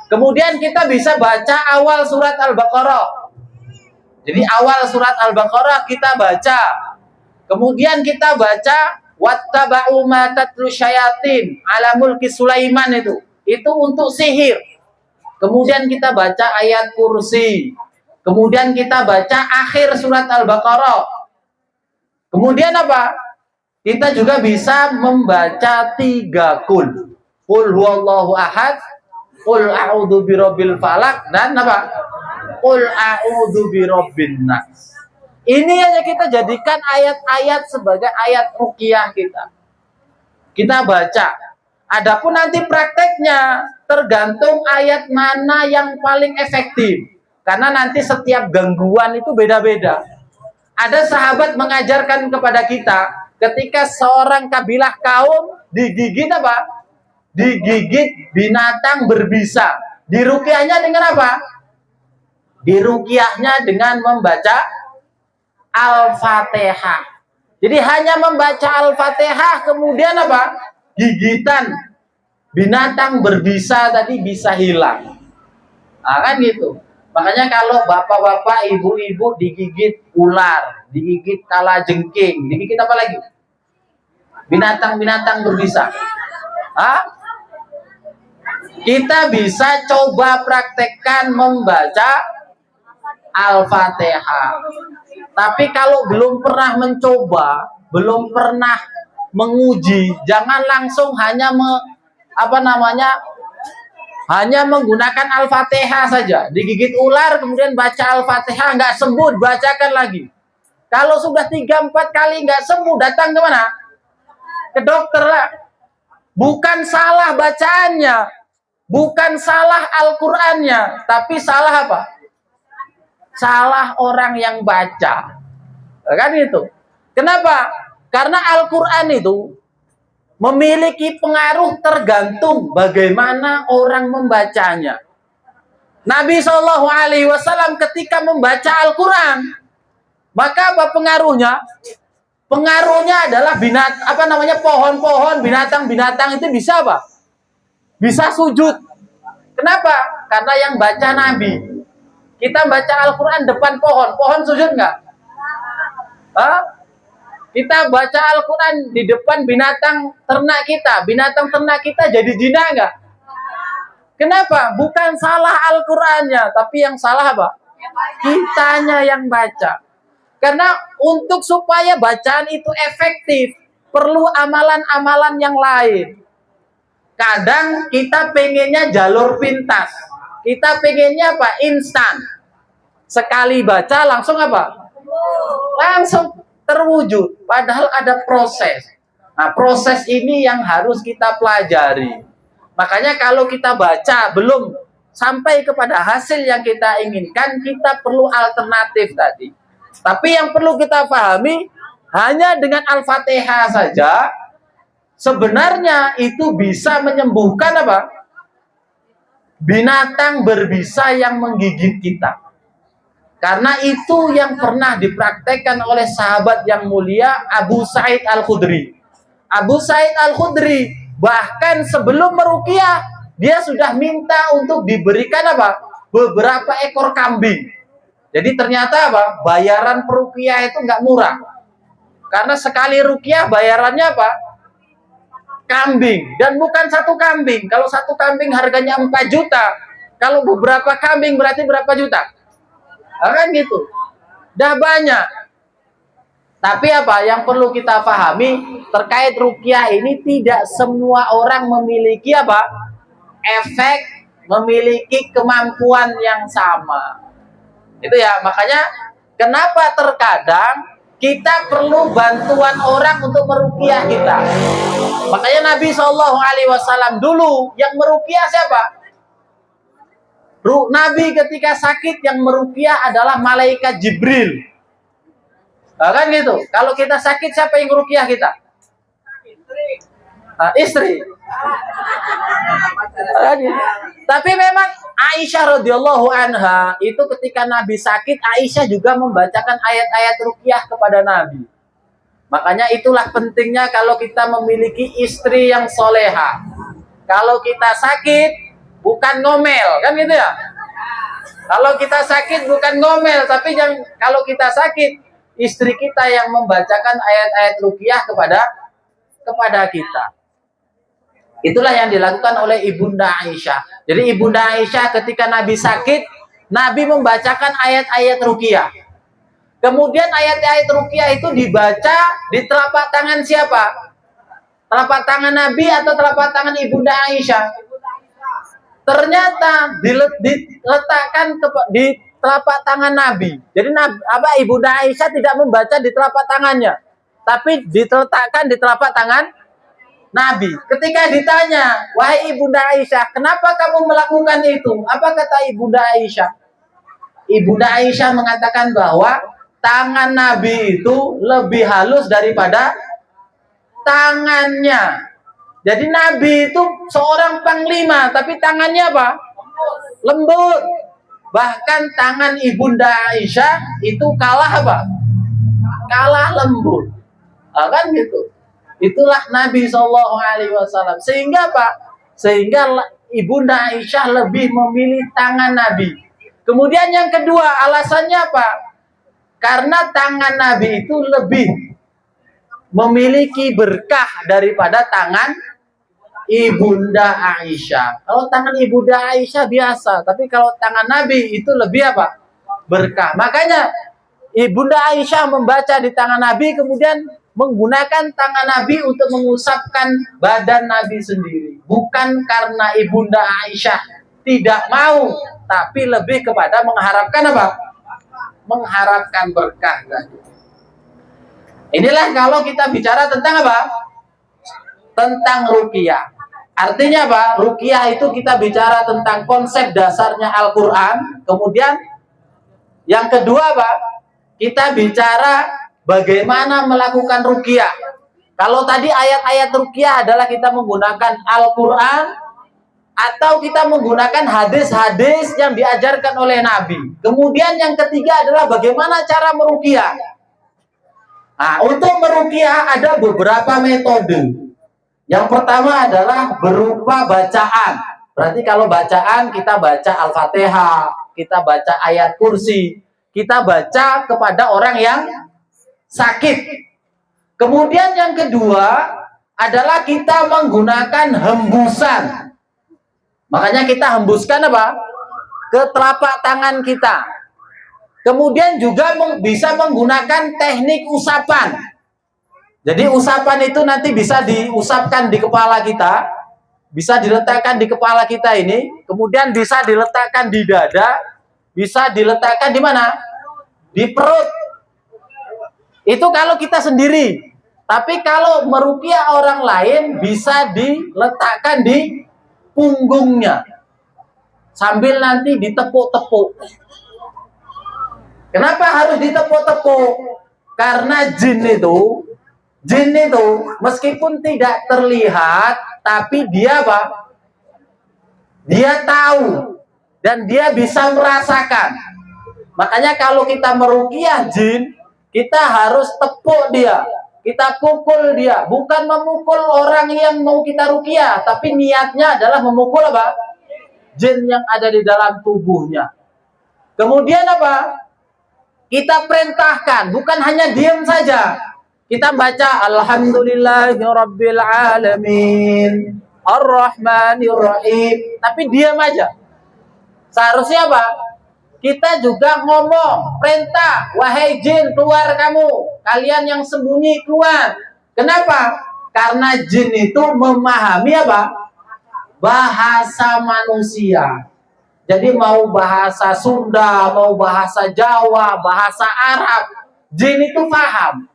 Kemudian kita bisa baca awal surat Al-Baqarah. Jadi awal surat Al-Baqarah kita baca. Kemudian kita baca wattaba'u ma tatlu syayatin ala mulki Sulaiman itu. Itu untuk sihir. Kemudian kita baca ayat kursi. Kemudian kita baca akhir surat Al-Baqarah. Kemudian apa? Kita juga bisa membaca 3 qul. Qul huwallahu ahad, qul a'udzu birabbil falaq, dan apa? Qul a'udzu birabbin nas. Ini aja kita jadikan ayat-ayat sebagai ayat ruqyah kita. Kita baca. Adapun nanti prakteknya tergantung ayat mana yang paling efektif. Karena nanti setiap gangguan itu beda-beda. Ada sahabat mengajarkan kepada kita ketika seorang kabilah kaum digigit apa? Digigit binatang berbisa. Diruqyahnya dengan apa? Diruqyahnya dengan membaca Al-Fatihah. Jadi hanya membaca Al-Fatihah kemudian apa? Gigitan binatang berbisa tadi bisa hilang. Nah, kan gitu. Makanya kalau bapak-bapak, ibu-ibu digigit ular, digigit kalajengking, digigit apa lagi? Binatang-binatang berbisa. Hah? Kita bisa coba praktekkan membaca Al-Fatihah. Tapi kalau belum pernah mencoba, belum pernah menguji, jangan langsung hanya hanya menggunakan Al-Fatihah saja. Digigit ular kemudian baca Al-Fatihah nggak sembuh, bacakan lagi. Kalau sudah 3-4 kali nggak sembuh, datang ke mana? Ke dokter lah. Bukan salah bacaannya, bukan salah Al-Qur'annya, tapi salah apa? Salah orang yang baca. Kan itu. Kenapa? Karena Al-Qur'an itu memiliki pengaruh tergantung bagaimana orang membacanya. Nabi SAW ketika membaca Al-Qur'an, maka apa pengaruhnya? Pengaruhnya adalah pohon-pohon, binatang-binatang itu bisa apa? Bisa sujud. Kenapa? Karena yang baca Nabi. Kita baca Al-Quran depan pohon, pohon sujud nggak? Hah? Kita baca Al-Quran di depan binatang ternak kita jadi jinak nggak? Kenapa? Bukan salah Al-Qurannya, tapi yang salah apa? Kitanya yang baca. Karena untuk supaya bacaan itu efektif, perlu amalan-amalan yang lain. Kadang kita pengennya jalur pintas. Kita pengennya apa? Instan. Sekali baca langsung apa? Langsung terwujud. Padahal ada proses. Nah, proses ini yang harus kita pelajari. Makanya kalau kita baca belum sampai kepada hasil yang kita inginkan, kita perlu alternatif tadi. Tapi yang perlu kita pahami, hanya dengan Al-Fatihah saja, sebenarnya itu bisa menyembuhkan apa? Binatang berbisa yang menggigit kita. Karena itu yang pernah dipraktekkan oleh sahabat yang mulia Abu Sa'id Al-Khudri. Abu Sa'id Al-Khudri bahkan sebelum meruqyah dia sudah minta untuk diberikan apa? Beberapa ekor kambing. Jadi ternyata apa? Bayaran peruqyah itu nggak murah. Karena sekali ruqyah bayarannya apa? Kambing. Dan bukan satu kambing. Kalau satu kambing harganya 4 juta. Kalau beberapa kambing berarti berapa juta? Kan gitu. Dah banyak. Tapi apa yang perlu kita pahami terkait ruqyah ini, tidak semua orang memiliki apa? Efek, memiliki kemampuan yang sama. Itu ya, makanya kenapa terkadang kita perlu bantuan orang untuk meruqyah kita. Makanya Nabi SAW dulu yang meruqyah siapa? Nabi ketika sakit yang meruqyah adalah malaikat Jibril. Nah, kan gitu. Kalau kita sakit siapa yang meruqyah kita? Istri. Tapi memang Aisyah radhiyallahu anha itu ketika Nabi sakit, Aisyah juga membacakan ayat-ayat ruqyah kepada Nabi. Makanya itulah pentingnya kalau kita memiliki istri yang soleha. Kalau kita sakit bukan ngomel, kan gitu ya. Kalau kita sakit bukan ngomel, tapi kalau kita sakit istri kita yang membacakan ayat-ayat ruqyah kepada kita. Itulah yang dilakukan oleh Ibunda Aisyah. Jadi Ibunda Aisyah ketika Nabi sakit, Nabi membacakan ayat-ayat ruqyah. Kemudian ayat-ayat ruqyah itu dibaca di telapak tangan siapa? Telapak tangan Nabi atau telapak tangan Ibunda Aisyah? Ternyata diletakkan di telapak tangan Nabi. Jadi Ibunda Aisyah tidak membaca di telapak tangannya, tapi diletakkan di telapak tangan Nabi. Ketika ditanya, wahai Ibunda Aisyah, kenapa kamu melakukan itu? Apa kata Ibunda Aisyah? Ibunda Aisyah mengatakan bahwa tangan Nabi itu lebih halus daripada tangannya. Jadi Nabi itu seorang panglima, tapi tangannya apa? Lembut. Bahkan tangan Ibunda Aisyah itu kalah apa? Kalah lembut. Kan gitu. Itulah Nabi SAW. Sehingga apa? Sehingga Ibunda Aisyah lebih memilih tangan Nabi. Kemudian yang kedua, alasannya apa? Karena tangan Nabi itu lebih memiliki berkah daripada tangan Ibunda Aisyah. Kalau tangan Ibunda Aisyah biasa, tapi kalau tangan Nabi itu lebih apa? Berkah. Makanya Ibunda Aisyah membaca di tangan Nabi, kemudian menggunakan tangan Nabi untuk mengusapkan badan Nabi sendiri. Bukan karena Ibunda Aisyah tidak mau, tapi lebih kepada mengharapkan apa? Mengharapkan berkah. Inilah kalau kita bicara tentang apa? Tentang ruqyah. Artinya apa? Ruqyah itu kita bicara tentang konsep dasarnya Al-Quran. Kemudian yang kedua apa? Kita bicara bagaimana melakukan ruqyah. Kalau tadi ayat-ayat ruqyah adalah kita menggunakan Al-Quran atau kita menggunakan hadis-hadis yang diajarkan oleh Nabi. Kemudian yang ketiga adalah bagaimana cara meruqyah. Nah, untuk meruqyah ada beberapa metode. Yang pertama adalah berupa bacaan. Berarti kalau bacaan kita baca Al-Fatihah, kita baca ayat kursi, kita baca kepada orang yang sakit. Kemudian yang kedua adalah kita menggunakan hembusan. Makanya kita hembuskan apa? Ke telapak tangan kita. Kemudian juga bisa menggunakan teknik usapan. Jadi usapan itu nanti bisa diusapkan di kepala kita, bisa diletakkan di kepala kita ini, kemudian bisa diletakkan di dada, bisa diletakkan di mana? Di perut. Itu kalau kita sendiri. Tapi kalau meruqyah orang lain bisa diletakkan di punggungnya sambil nanti ditepuk-tepuk. Kenapa harus ditepuk-tepuk? Karena jin itu meskipun tidak terlihat, tapi dia apa? Dia tahu dan dia bisa merasakan. Makanya kalau kita meruqyah jin, kita harus tepuk dia, kita pukul dia, bukan memukul orang yang mau kita ruqyah, tapi niatnya adalah memukul apa? Jin yang ada di dalam tubuhnya. Kemudian apa? Kita perintahkan, bukan hanya diam saja. Kita baca Alhamdulillahirabbil alamin, Ar-Rahmanir-Rahim, tapi diam aja. Seharusnya apa? Kita juga ngomong, perintah, wahai jin, keluar kamu. Kalian yang sembunyi, keluar. Kenapa? Karena jin itu memahami apa? Bahasa manusia. Jadi mau bahasa Sunda, mau bahasa Jawa, bahasa Arab, jin itu paham.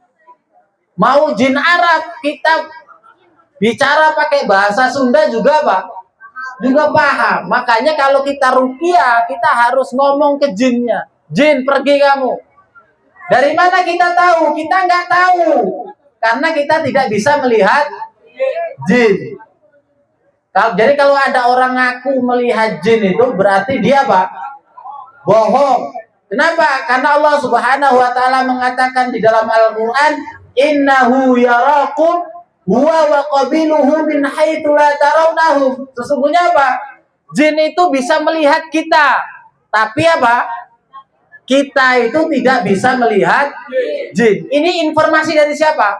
Mau jin Arab, kita bicara pakai bahasa Sunda juga apa? Juga paham. Makanya kalau kita ruqyah, kita harus ngomong ke jinnya. Jin, pergi kamu. Dari mana kita tahu? Kita nggak tahu. Karena kita tidak bisa melihat jin. Jadi kalau ada orang ngaku melihat jin itu berarti dia apa? Bohong. Kenapa? Karena Allah Subhanahu wa taala mengatakan di dalam Al-Qur'an, "Innahu yarakum huwa wa qabiluhu min haitsu la tarawnahum." Sesungguhnya apa? Jin itu bisa melihat kita. Tapi apa? Kita itu tidak bisa melihat jin. Ini informasi dari siapa?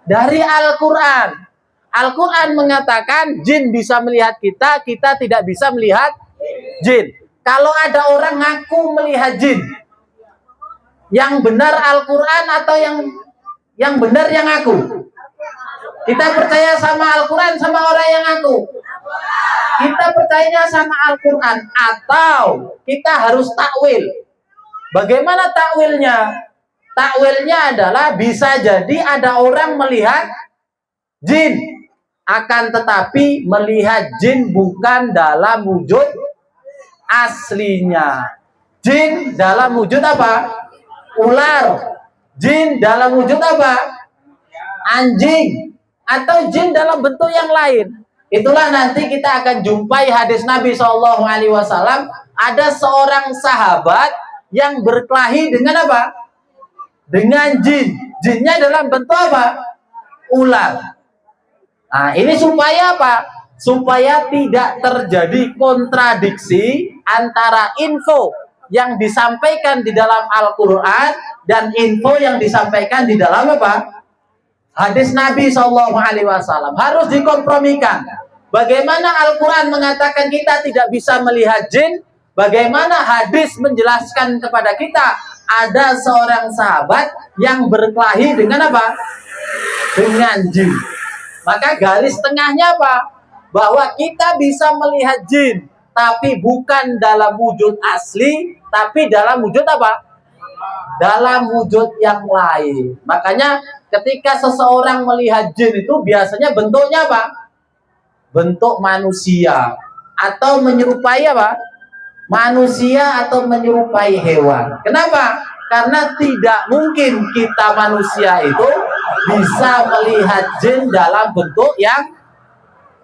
Dari Al-Qur'an. Al-Quran mengatakan jin bisa melihat kita, kita tidak bisa melihat jin. Kalau ada orang ngaku melihat jin, yang benar Al-Quran atau yang benar yang ngaku? Kita percaya sama Al-Quran sama orang yang ngaku? Kita percaya sesuainya sama Al-Quran atau kita harus takwil. Bagaimana takwilnya? Takwilnya adalah bisa jadi ada orang melihat jin, akan tetapi melihat jin bukan dalam wujud aslinya. Jin dalam wujud apa? Ular. Jin dalam wujud apa? Anjing. Atau jin dalam bentuk yang lain. Itulah nanti kita akan jumpai hadis Nabi SAW. Ada seorang sahabat yang berkelahi dengan apa? Dengan jin. Jinnya dalam bentuk apa? Ular. Nah, ini supaya apa? Supaya tidak terjadi kontradiksi antara info yang disampaikan di dalam Al-Quran dan info yang disampaikan di dalam apa? Hadis Nabi SAW. Harus dikompromikan. Bagaimana Al-Quran mengatakan kita tidak bisa melihat jin, bagaimana hadis menjelaskan kepada kita ada seorang sahabat yang berkelahi dengan apa? Dengan jin. Maka garis tengahnya apa? Bahwa kita bisa melihat jin, tapi bukan dalam wujud asli, tapi dalam wujud apa? Dalam wujud yang lain. Makanya ketika seseorang melihat jin itu biasanya bentuknya apa? Bentuk manusia atau menyerupai apa? Manusia atau menyerupai hewan. Kenapa? Karena tidak mungkin kita manusia itu bisa melihat jin dalam bentuk yang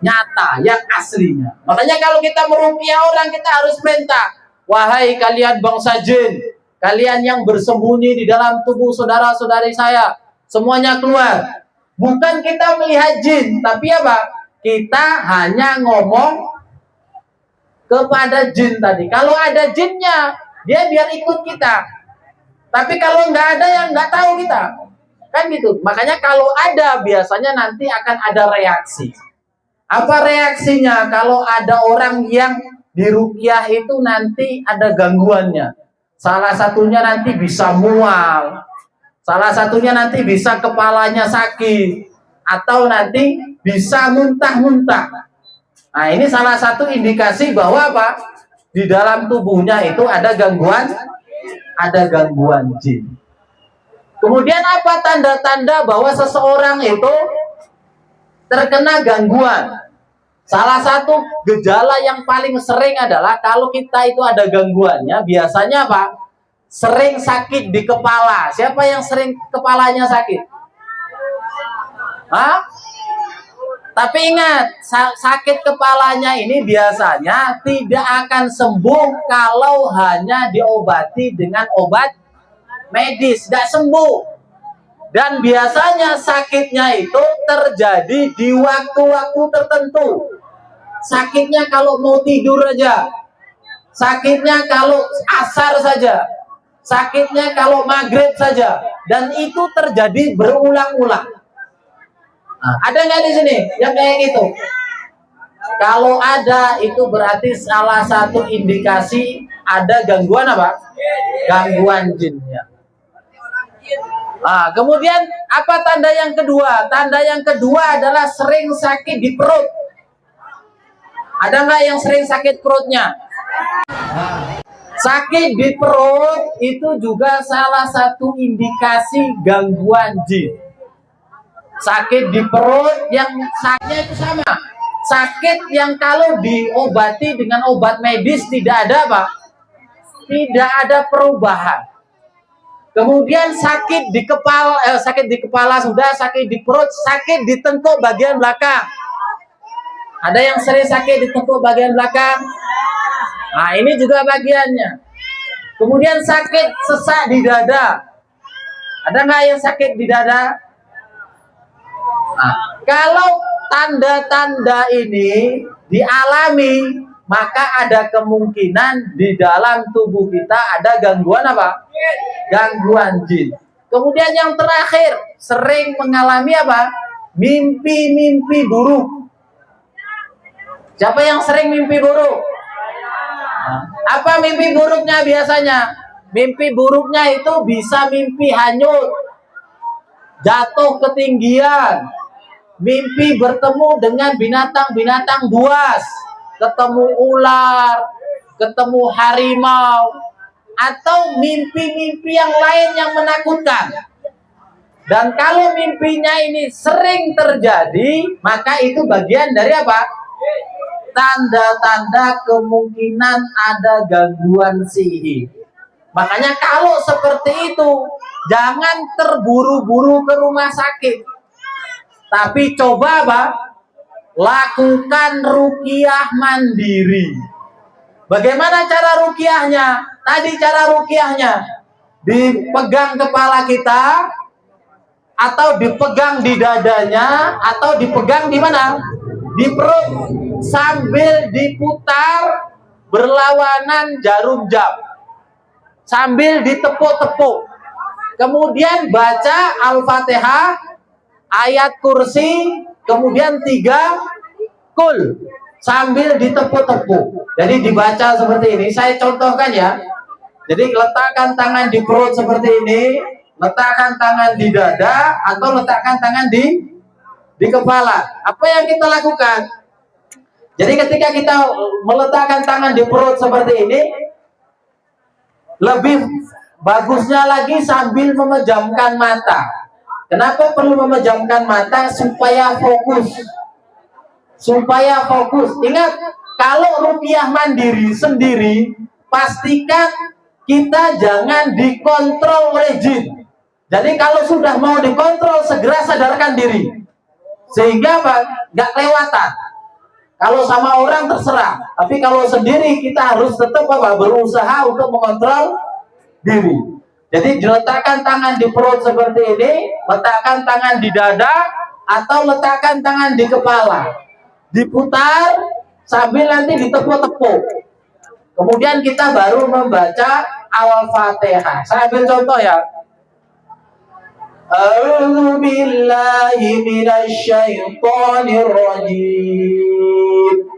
nyata, yang aslinya. Makanya kalau kita meruqyah orang, kita harus perintah, wahai kalian bangsa jin, kalian yang bersembunyi di dalam tubuh saudara-saudari saya, semuanya keluar. Bukan kita melihat jin, tapi apa? Kita hanya ngomong kepada jin tadi. Kalau ada jinnya, dia biar ikut kita. Tapi kalau nggak ada, yang nggak tahu kita. Kan gitu. Makanya kalau ada, biasanya nanti akan ada reaksi. Apa reaksinya? Kalau ada orang yang diruqyah itu nanti ada gangguannya. Salah satunya nanti bisa mual. Salah satunya nanti bisa kepalanya sakit. Atau nanti bisa muntah-muntah. Nah, ini salah satu indikasi bahwa apa? Di dalam tubuhnya itu ada gangguan jin. Kemudian apa tanda-tanda bahwa seseorang itu terkena gangguan? Salah satu gejala yang paling sering adalah kalau kita itu ada gangguannya, biasanya apa? Sering sakit di kepala. Siapa yang sering kepalanya sakit? Hah? Tapi ingat, sakit kepalanya ini biasanya tidak akan sembuh kalau hanya diobati dengan obat medis, tidak sembuh. Dan biasanya sakitnya itu terjadi di waktu-waktu tertentu. Sakitnya kalau mau tidur aja, sakitnya kalau asar saja, sakitnya kalau maghrib saja, dan itu terjadi berulang-ulang. Nah, ada nggak di sini yang kayak gitu? Kalau ada, itu berarti salah satu indikasi ada gangguan apa? Gangguan jinnya. Nah, kemudian apa tanda yang kedua? Tanda yang kedua adalah sering sakit di perut. Ada nggak yang sering sakit perutnya? Sakit di perut itu juga salah satu indikasi gangguan jin. Sakit di perut yang sakitnya itu sama. Sakit yang kalau diobati dengan obat medis tidak ada apa? Tidak ada perubahan. Kemudian sakit di kepala sudah, sakit di perut, sakit di tengkuk bagian belakang. Ada yang sering sakit di tengkuk bagian belakang? Nah, ini juga bagiannya. Kemudian sakit sesak di dada. Ada nggak yang sakit di dada? Nah, kalau tanda-tanda ini dialami, maka ada kemungkinan di dalam tubuh kita ada gangguan apa? Gangguan jin. Kemudian yang terakhir, sering mengalami apa? Mimpi-mimpi buruk. Siapa yang sering mimpi buruk? Apa mimpi buruknya biasanya? Mimpi buruknya itu bisa mimpi hanyut, jatuh ketinggian, mimpi bertemu dengan binatang-binatang buas, ketemu ular, ketemu harimau, atau mimpi-mimpi yang lain yang menakutkan. Dan kalau mimpinya ini sering terjadi, maka itu bagian dari apa? Tanda-tanda kemungkinan ada gangguan sihir. Makanya kalau seperti itu, jangan terburu-buru ke rumah sakit. Tapi coba apa? Lakukan ruqyah mandiri. Bagaimana cara ruqyahnya? Tadi cara ruqyahnya dipegang kepala kita, atau dipegang di dadanya, atau dipegang di mana? Di perut, sambil diputar berlawanan jarum jam, sambil ditepuk-tepuk. Kemudian baca Al-Fatihah, ayat kursi, kemudian 3 kul, sambil ditepuk-tepuk. Jadi dibaca seperti ini. Saya contohkan ya. Jadi letakkan tangan di perut seperti ini, letakkan tangan di dada, atau letakkan tangan di kepala. Apa yang kita lakukan? Jadi ketika kita meletakkan tangan di perut seperti ini, lebih bagusnya lagi sambil memejamkan mata. Kenapa perlu memejamkan mata? Supaya fokus. Supaya fokus. Ingat, kalau ruqyah mandiri sendiri, pastikan kita jangan dikontrol oleh jin. Jadi kalau sudah mau dikontrol, segera sadarkan diri. Sehingga apa? Nggak kelewatan. Kalau sama orang terserah. Tapi kalau sendiri kita harus tetap apa? Berusaha untuk mengontrol diri. Jadi diletakkan tangan di perut seperti ini, letakkan tangan di dada, atau letakkan tangan di kepala. Diputar sambil nanti ditepuk-tepuk. Kemudian kita baru membaca Al-Fatihah. Saya ambil contoh ya. A'udzu billahi minasy syaithanir rajim.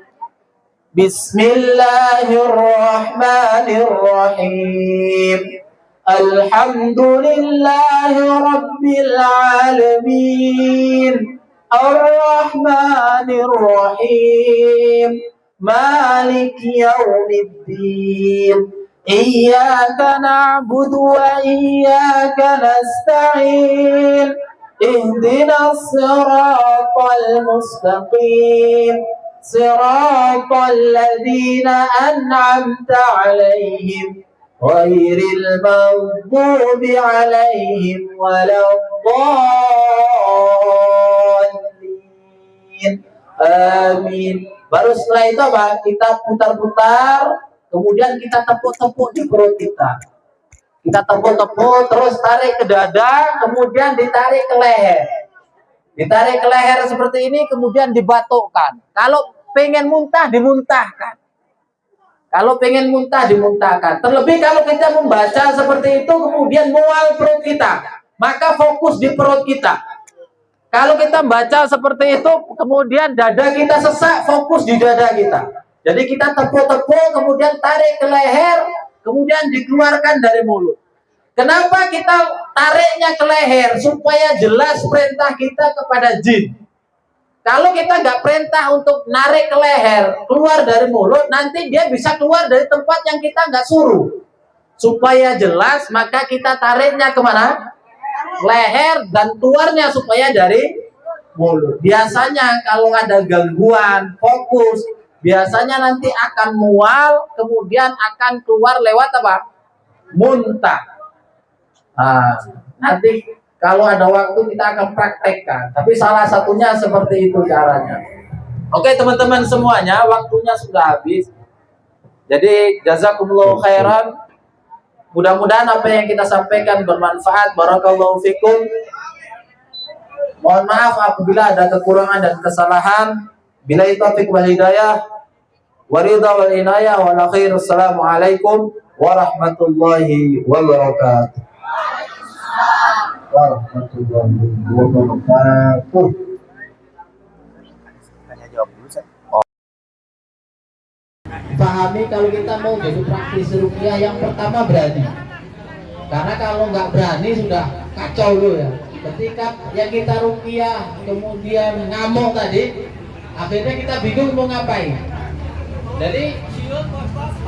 Bismillahirrahmanirrahim. Alhamdulillahi rabbil alamin. Ar-Rahmanir Rahim. Malik yaumiddin. Iyyaka na'budu wa iyyaka nasta'in. Ihdinas siratal mustaqim. Siratal ladzina an'amta 'alaihim ghairil maghdubi 'alaihim waladdallin. Amin. Baru setelah itu apa? Kita putar-putar, kemudian kita tepuk-tepuk di perut kita. Kita tepuk-tepuk, terus tarik ke dada, kemudian ditarik ke leher. Ditarik ke leher seperti ini, kemudian dibatukkan. Kalau pengen muntah, dimuntahkan. Kalau pengen muntah, dimuntahkan. Terlebih kalau kita membaca seperti itu, kemudian mual perut kita, maka fokus di perut kita. Kalau kita baca seperti itu, kemudian dada kita sesak, fokus di dada kita. Jadi kita tepuk-tepuk, kemudian tarik ke leher, kemudian dikeluarkan dari mulut. Kenapa kita tariknya ke leher? Supaya jelas perintah kita kepada jin. Kalau kita nggak perintah untuk narik ke leher, keluar dari mulut, nanti dia bisa keluar dari tempat yang kita nggak suruh. Supaya jelas, maka kita tariknya kemana? Leher, dan keluarnya supaya dari mulut. Biasanya kalau ada gangguan fokus, biasanya nanti akan mual, kemudian akan keluar lewat apa? Muntah. Nah, nanti kalau ada waktu kita akan praktekkan. Tapi salah satunya seperti itu caranya. Oke teman-teman semuanya, waktunya sudah habis. Jadi jazakumullahu khairan. Mudah-mudahan apa yang kita sampaikan bermanfaat. Barakallahu fikum. Mohon maaf apabila ada kekurangan dan kesalahan. Billahi taufiq wal hidayah. Waridha wal inayah wal akhir. Assalamualaikum warahmatullahi wabarakatuh. Warahmatullahi wabarakatuh. Pahami kalau kita mau jadi praktisi ruqyah, yang pertama berani. Karena kalau nggak berani sudah kacau loh ya. Ketika yang kita ruqyah kemudian ngamuk tadi, akhirnya kita bingung mau ngapain. Jadi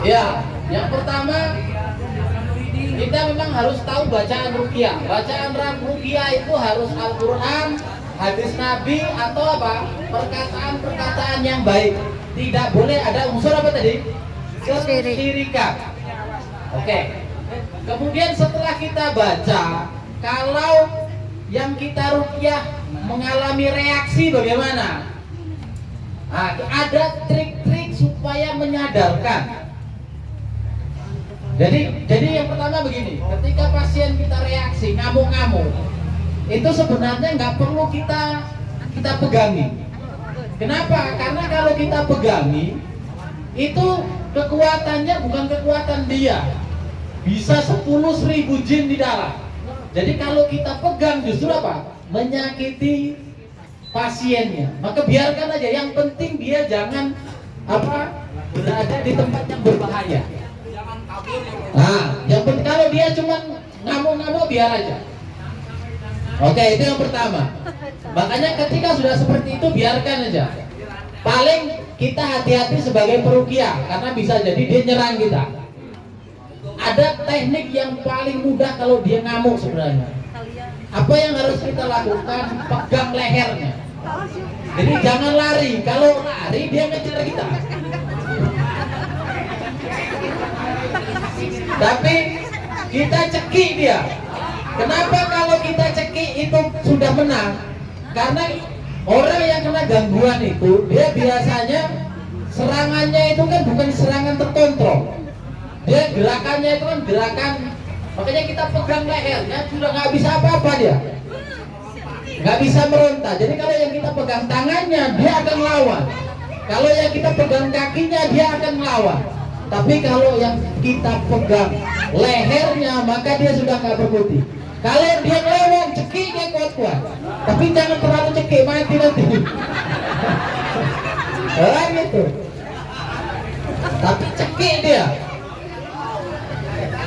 ya, yang pertama kita memang harus tahu bacaan ruqyah. Bacaan ruqyah itu harus Al-Quran, hadis Nabi, atau apa? Perkataan-perkataan yang baik. Tidak boleh ada unsur apa tadi? Kesyirikan. Oke. Kemudian setelah kita baca, kalau yang kita ruqyah mengalami reaksi bagaimana? Nah, ada trik-trik supaya menyadarkan. Jadi yang pertama begini, ketika pasien kita reaksi ngamuk-ngamuk, itu sebenarnya nggak perlu kita pegangi. Kenapa? Karena kalau kita pegangi, itu kekuatannya bukan kekuatan dia, bisa 10.000 jin di dalam. Jadi kalau kita pegang justru apa? Menyakiti pasiennya. Maka biarkan aja. Yang penting dia jangan berada di tempat yang berbahaya. Nah, yang penting kalau dia cuma ngamuk-ngamuk biar aja. Oke, itu yang pertama. Makanya ketika sudah seperti itu biarkan aja. Paling kita hati-hati sebagai peruqyah karena bisa jadi dia nyerang kita. Ada teknik yang paling mudah kalau dia ngamuk sebenarnya. Apa yang harus kita lakukan? Pegang lehernya. Jadi jangan lari. Kalau lari dia ngejar kita. Tapi kita cekik dia. Kenapa kalau kita cekik itu sudah menang? Karena orang yang kena gangguan itu dia biasanya serangannya itu kan bukan serangan terkontrol. Dia gerakannya itu kan gerakan, makanya kita pegang lehernya sudah nggak bisa apa-apa dia, nggak bisa meronta. Jadi kalau yang kita pegang tangannya dia akan melawan, kalau yang kita pegang kakinya dia akan melawan. Tapi kalau yang kita pegang lehernya maka dia sudah nggak berkutik. Kalau dia melawan cekik dia kuat-kuat, tapi jangan terlalu cekik mati nanti. Orang itu, tapi cekik dia.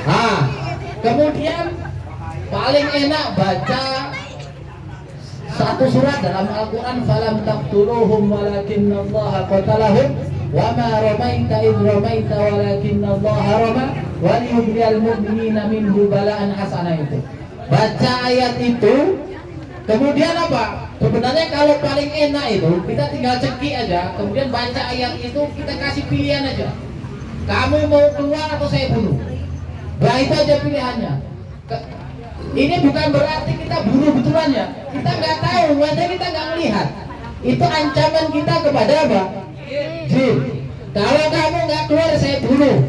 Nah, kemudian paling enak baca satu surat dalam Al-Quran, falam taqtuluhum walakinnallaha qatalahum wa ma ramaita id ramaita walakinnallaha rama wa liyubliyal mu'minina minhu bala'an hasanah. Itu baca ayat itu. Kemudian apa? Sebenarnya kalau paling enak itu kita tinggal cekik aja, kemudian baca ayat itu, kita kasih pilihan aja. Kamu mau keluar atau saya bunuh? Nah itu aja pilihannya. Ini bukan berarti kita bunuh betulannya. Kita nggak tahu, wajah kita nggak melihat. Itu ancaman kita kepada apa? Jin. Kalau kamu nggak keluar saya bunuh.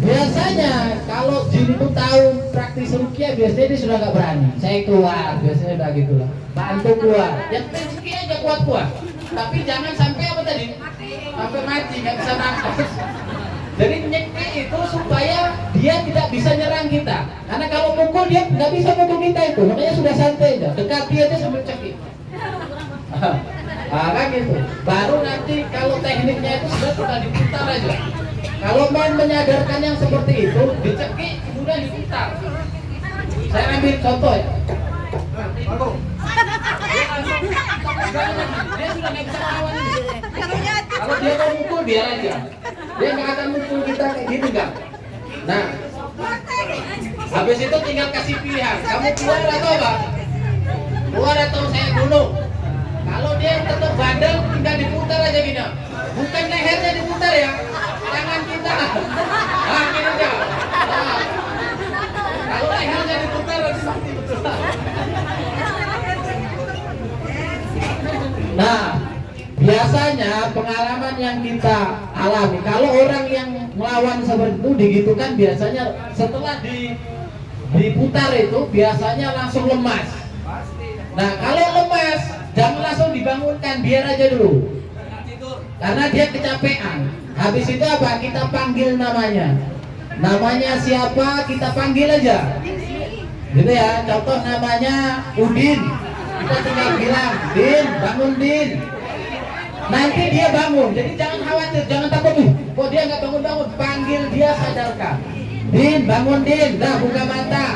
Biasanya kalau jin itu tahu praktis ruqyah, biasanya dia sudah nggak berani. Saya keluar, biasanya udah gitulah. Bantu keluar. Yang penting aja kuat-kuat. Tapi jangan sampai apa tadi? Sampai mati, nggak bisa nafas. Jadi nyekik itu supaya dia tidak bisa nyerang kita. Karena kalau pukul dia nggak bisa pukul kita itu. Makanya sudah santai aja. Dekati aja sambil cekik. Kan gitu. Baru nanti kalau tekniknya itu sudah diputar aja. Kalau main menyadarkan yang seperti itu, dicekik kemudian diputar. Saya ambil contoh ya. Dia sudah nggak bisa melawan ini. Kalau dia mau mukul biar aja. Dia nggak akan mukul kita kayak gini nggak. Nah, habis itu tinggal kasih pilihan. Kamu keluar atau apa? Keluar atau saya bunuh. Kalau dia tetap bandel, tinggal diputar aja gini. Bukan lehernya diputar ya, tangan kita. Nah, gini aja. Nah, kalau lehernya diputar harus mati betul. Nah, biasanya pengalaman yang kita alami, kalau orang yang melawan seperti itu digitukan, biasanya setelah diputar itu biasanya langsung lemas. Nah, kalau lemas jangan langsung dibangunkan, biar aja dulu. Karena dia kecapean. Habis itu apa? Kita panggil namanya. Namanya siapa? Kita panggil aja. Gitu ya. Contoh namanya Udin. Kita tinggal bilang, Din, bangun Din. Nanti dia bangun. Jadi jangan khawatir, jangan takut. Kok dia nggak bangun-bangun? Panggil dia, sadarkan. Din, bangun Din. Dah buka mata.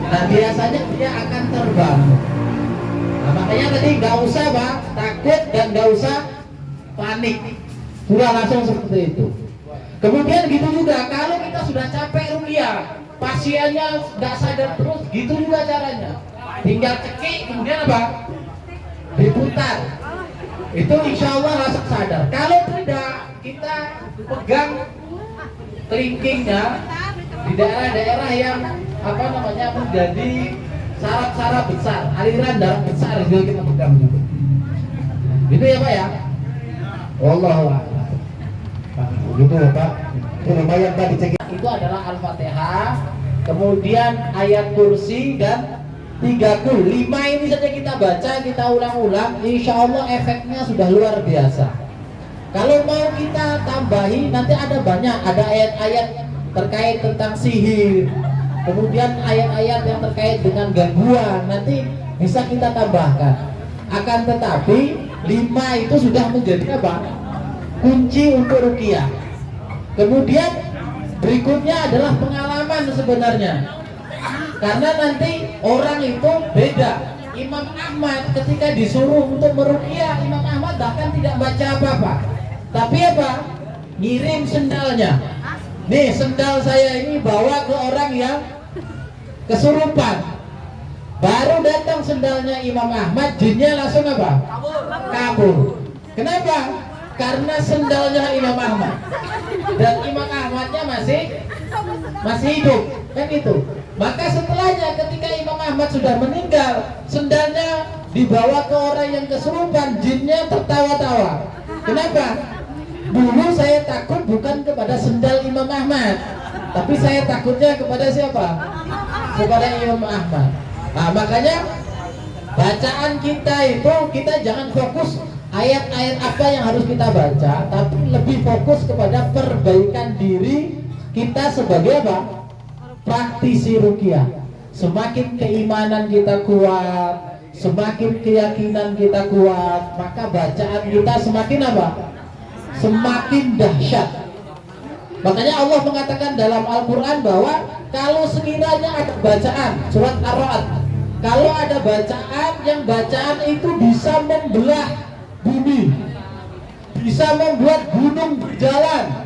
Nah biasanya dia akan terbang. Nah, makanya tadi nggak usah takut dan nggak usah panik. Sudah langsung seperti itu. Kemudian gitu juga kalau kita sudah capek ruqyah, pasiennya nggak sadar terus, gitu juga caranya. Tinggal cekik, kemudian apa? Diputar. Itu insya Allah langsung sadar. Kalau tidak, kita pegang kelingkingnya di daerah-daerah yang menjadi saraf-saraf besar, aliran darah besar, juga kita pegang juga. Gitu ya Pak ya. Wallahu a'lam. Gitu ya Pak. Itu lumayan Pak dicek. Itu adalah Al-Fatihah, kemudian ayat kursi dan 3 kul. 5 ini saja kita baca, kita ulang-ulang, insya Allah efeknya sudah luar biasa. Kalau mau kita tambahi, nanti ada banyak, ada ayat-ayat terkait tentang sihir, kemudian ayat-ayat yang terkait dengan gangguan, nanti bisa kita tambahkan. Akan tetapi 5 itu sudah menjadi apa? Kunci untuk ruqyah. Kemudian berikutnya adalah pengalaman sebenarnya. Karena nanti orang itu beda. Imam Ahmad ketika disuruh untuk meruqyah, Imam Ahmad bahkan tidak baca apa-apa. Tapi apa? Ngirim sendalnya. Nih sendal saya ini bawa ke orang yang kesurupan. Baru datang sendalnya Imam Ahmad, jinnya langsung apa? Kabur. Kenapa? Karena sendalnya Imam Ahmad dan Imam Ahmadnya masih hidup, kan itu. Maka setelahnya ketika Imam Ahmad sudah meninggal, sendalnya dibawa ke orang yang kesurupan, jinnya tertawa-tawa. Kenapa? Dulu saya takut bukan kepada sendal Imam Ahmad, tapi saya takutnya kepada siapa? Kepada Imam Ahmad. Nah, makanya bacaan kita itu, kita jangan fokus ayat-ayat apa yang harus kita baca, tapi lebih fokus kepada perbaikan diri kita sebagai apa? Praktisi ruqyah. Semakin keimanan kita kuat, semakin keyakinan kita kuat, maka bacaan kita semakin apa? Semakin dahsyat. Makanya Allah mengatakan dalam Al-Quran bahwa kalau sekiranya ada bacaan, surat Ar-Ra'd, kalau ada bacaan yang bacaan itu bisa membelah bumi, bisa membuat gunung berjalan,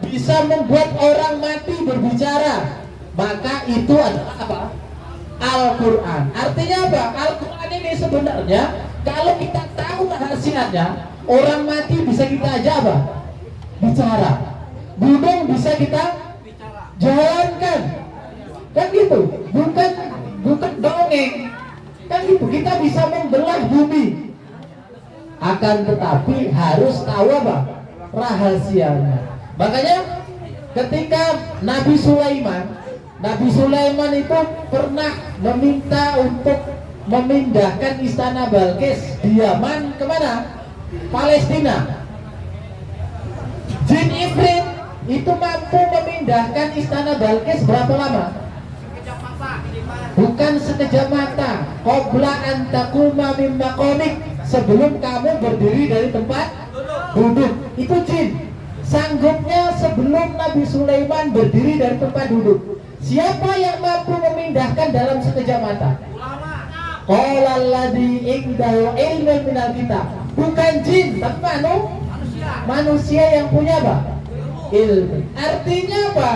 bisa membuat orang mati berbicara, maka itu adalah apa? Al-Quran. Artinya apa? Al-Quran ini sebenarnya kalau kita tahu rahasianya, orang mati bisa kita ajak apa? Bicara. Gunung bisa kita jalankan. Kan gitu. Bukan dongeng. Kan gitu. Kita bisa membelah bumi. Akan tetapi harus tahu apa? Rahasianya. Makanya ketika Nabi Sulaiman itu pernah meminta untuk memindahkan istana Balkis di Yaman kemana? Palestina. Jin Ifrit itu mampu memindahkan istana Balkis berapa lama? Bukan sekejap mata. Qabla an taquma min maqamik, sebelum kamu berdiri dari tempat duduk. Itu jin. Sanggupnya sebelum Nabi Sulaiman berdiri dari tempat duduk. Siapa yang mampu memindahkan dalam sekejap mata? Qala alladzi indahu ilmun minal kitab. Bukan jin, tapi manusia yang punya apa? Ilmu. Artinya apa?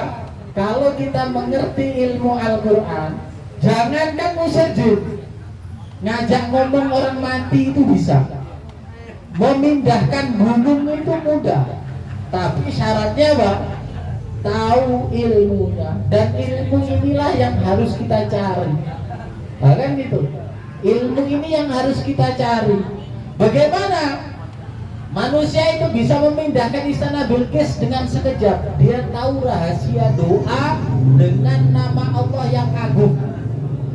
Kalau kita mengerti ilmu Al-Quran, jangankan musir jin, ngajak ngomong orang mati itu bisa. Memindahkan gunung itu mudah. Tapi syaratnya apa? Tahu ilmunya. Dan ilmu inilah yang harus kita cari. Nah, kan gitu. Ilmu ini yang harus kita cari. Bagaimana manusia itu bisa memindahkan istana Bilqis dengan sekejap? Dia tahu rahasia doa dengan nama Allah yang agung.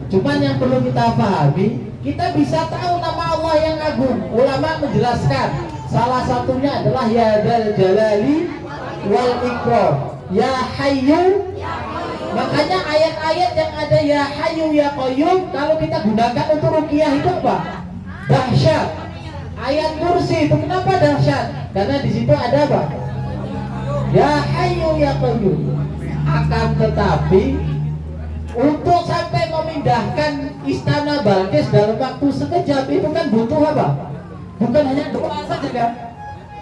Cuman yang perlu kita pahami, kita bisa tahu nama Allah yang agung. Ulama menjelaskan, salah satunya adalah Ya Dzal Jalali wal Ikram, Ya Hayyu. Makanya ayat-ayat yang ada Ya Hayyu Ya Qayyum, kalau kita gunakan untuk ruqyah itu apa? Dahsyat. Ayat kursi itu kenapa dahsyat? Karena di situ ada apa? Ya Hayyu Ya Qayyum. Akan tetapi untuk sampai memindahkan istana Balkis dalam waktu sekejap itu kan butuh apa? Bukan hanya doa saja kan?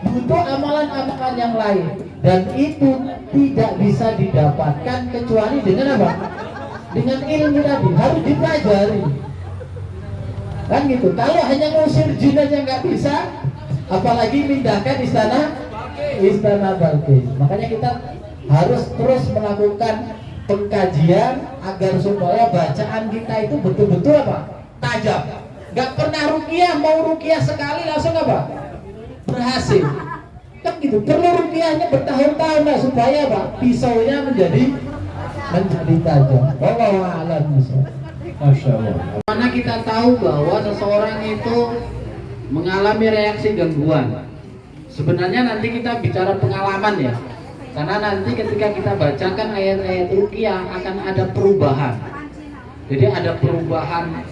butuh amalan-amalan yang lain, dan itu tidak bisa didapatkan kecuali dengan apa? Dengan ilmu tadi, harus dipelajari. Kan gitu. Kalau hanya ngusir jin aja nggak bisa, apalagi pindahkan istana Balkis. Makanya kita harus terus melakukan pengkajian agar supaya bacaan kita itu betul-betul apa? Tajam. Nggak pernah ruqyah, mau ruqyah sekali langsung apa? Berhasil. Kan gitu. Perlu ruqyahnya bertahun-tahun lah supaya apa? Pisaunya menjadi tajam. Wallahu a'lam bishawab. Masya Allah. Mana kita tahu bahwa seseorang itu mengalami reaksi gangguan. Sebenarnya nanti kita bicara pengalaman ya. Karena nanti ketika kita bacakan ayat-ayat ruqyah akan ada perubahan. Jadi ada perubahan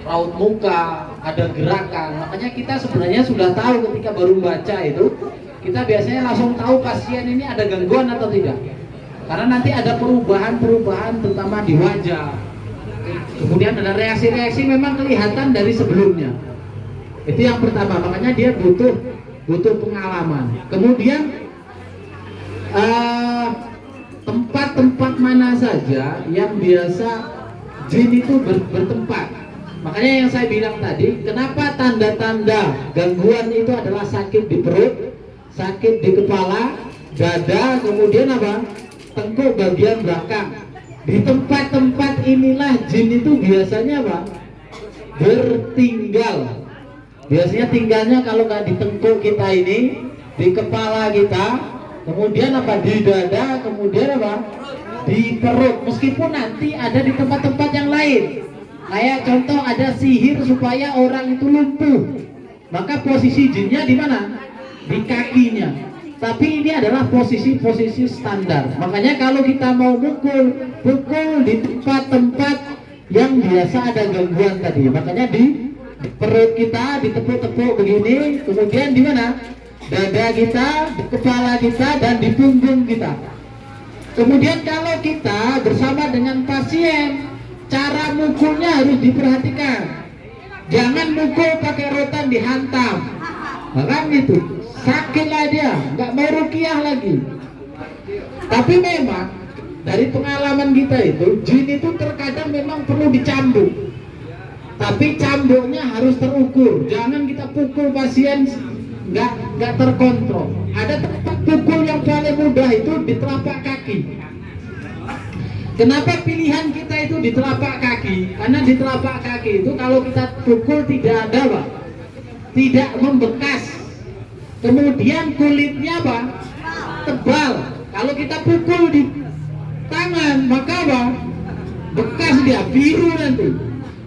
raut muka, ada gerakan. Makanya kita sebenarnya sudah tahu ketika baru baca itu, kita biasanya langsung tahu pasien ini ada gangguan atau tidak. Karena nanti ada perubahan-perubahan terutama di wajah. Kemudian ada reaksi-reaksi memang kelihatan dari sebelumnya. Itu yang pertama, makanya dia butuh pengalaman. Kemudian tempat-tempat mana saja yang biasa jin itu bertempat. Makanya yang saya bilang tadi, kenapa tanda-tanda gangguan itu adalah sakit di perut, sakit di kepala, dada, kemudian apa? Tengkuk bagian belakang. Di tempat-tempat inilah jin itu biasanya apa? Bertinggal. Biasanya tinggalnya kalau nggak di tengkuk kita ini, di kepala kita, kemudian apa? Di dada, kemudian apa? Di perut. Meskipun nanti ada di tempat-tempat yang lain. Kayak contoh ada sihir supaya orang itu lumpuh. Maka posisi jinnya di mana? Di kakinya. Tapi ini adalah posisi-posisi standar. Makanya kalau kita mau pukul di tempat-tempat yang biasa ada gangguan tadi. Makanya di perut kita ditepuk-tepuk begini, kemudian di mana? Dada kita, di kepala kita, dan di punggung kita. Kemudian kalau kita bersama dengan pasien, cara mukulnya harus diperhatikan. Jangan mukul pakai rotan dihantam. Kan gitu. Sakitlah dia, nggak mau ruqyah lagi. Tapi memang dari pengalaman kita itu, jin itu terkadang memang perlu dicambuk. Tapi cambuknya harus terukur. Jangan kita pukul pasien nggak terkontrol. Ada tempat pukul yang paling mudah itu di telapak kaki. Kenapa pilihan kita itu di telapak kaki? Karena di telapak kaki itu kalau kita pukul tidak ada Pak, tidak membekas. Kemudian kulitnya apa? Tebal. Kalau kita pukul di tangan maka apa? Bekas dia, biru nanti.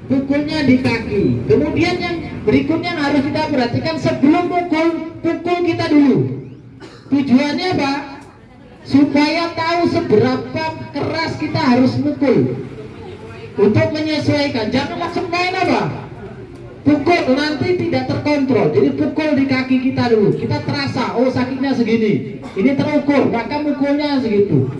Pukulnya di kaki. Kemudian yang berikutnya yang harus kita perhatikan, sebelum pukul kita dulu. Tujuannya apa? Supaya tahu seberapa keras kita harus mukul. Untuk menyesuaikan. Jangan langsung main apa? Pukul nanti tidak terkontrol. Jadi pukul di kaki kita dulu. Kita terasa, oh sakitnya segini. Ini terukur, maka mukulnya segitu.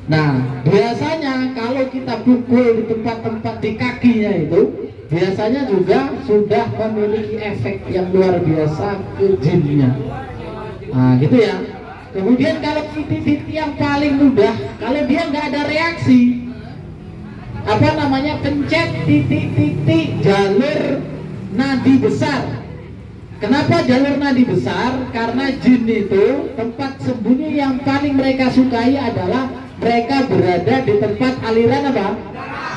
Nah, biasanya kalau kita pukul di tempat-tempat di kakinya itu, biasanya juga sudah memiliki efek yang luar biasa ke jinnya. Nah, gitu ya. Kemudian kalau titik yang paling mudah, kalau dia nggak ada reaksi, apa namanya, pencet titik-titik jalur nadi besar. Kenapa jalur nadi besar? Karena jin itu tempat sembunyi yang paling mereka sukai adalah mereka berada di tempat aliran apa?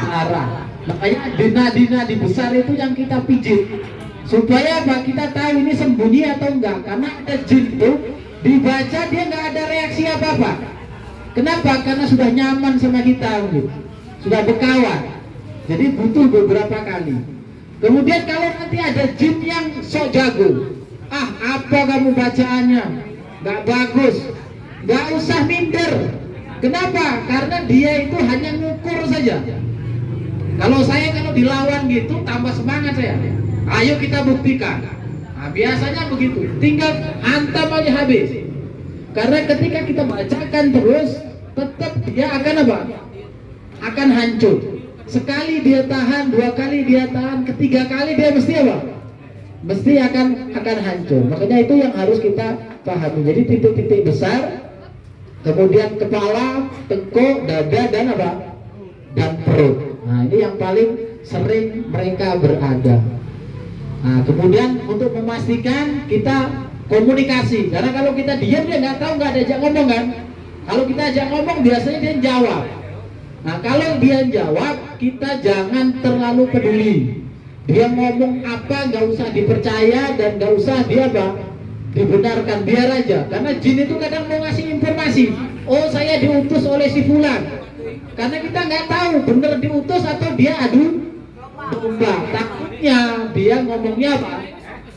Darah. Makanya di nadi-nadi besar itu yang kita pijit. Supaya apa? Kita tahu ini sembunyi atau enggak. Karena ada jin itu dibaca dia nggak ada reaksi apa-apa. Kenapa? Karena sudah nyaman sama kita gitu. Sudah berkawan, jadi butuh beberapa kali. Kemudian kalau nanti ada jin yang sok jago, apa kamu bacaannya nggak bagus, nggak usah minder. Kenapa? Karena dia itu hanya ngukur saja. Kalau dilawan gitu tambah semangat saya. Ayo kita buktikan. Nah, biasanya begitu, tinggal hantam aja habis. Karena ketika kita bacakan terus, tetap dia akan apa? Akan hancur. Sekali dia tahan, dua kali dia tahan, ketiga kali dia mesti apa? mesti akan hancur. Makanya itu yang harus kita pahami. Jadi titik-titik besar, kemudian kepala, tengkuk, dada, dan apa? Dan perut. Nah, ini yang paling sering mereka berada. Nah, kemudian untuk memastikan kita komunikasi, karena kalau kita diam dia nggak tahu, nggak ada ajak ngomong kan. Kalau kita ajak ngomong biasanya dia jawab. Nah, kalau dia jawab, kita jangan terlalu peduli. Dia ngomong apa nggak usah dipercaya dan nggak usah dia apa? Dibenarkan, biar aja. Karena jin itu kadang mau ngasih informasi. Oh, saya diutus oleh si fulan. Karena kita nggak tahu bener diutus atau dia adu domba. Takutnya dia ngomongnya apa?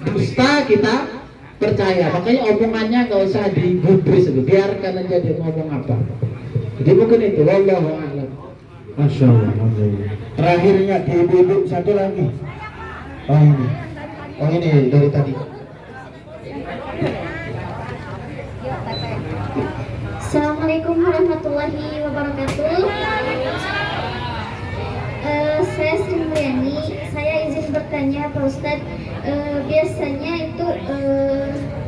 Dusta, kita percaya. Makanya omongannya nggak usah digubris, biarkan aja dia ngomong apa. Jadi mungkin itu. Wallahu a'lam. Masya Allah. Alhamdulillah. Terakhirnya di ibu-ibu satu lagi. Oh ini dari tadi. Assalamualaikum warahmatullahi wabarakatuh. Saya Sri Mulyani. Saya izin bertanya Pak Ustadz. Biasanya itu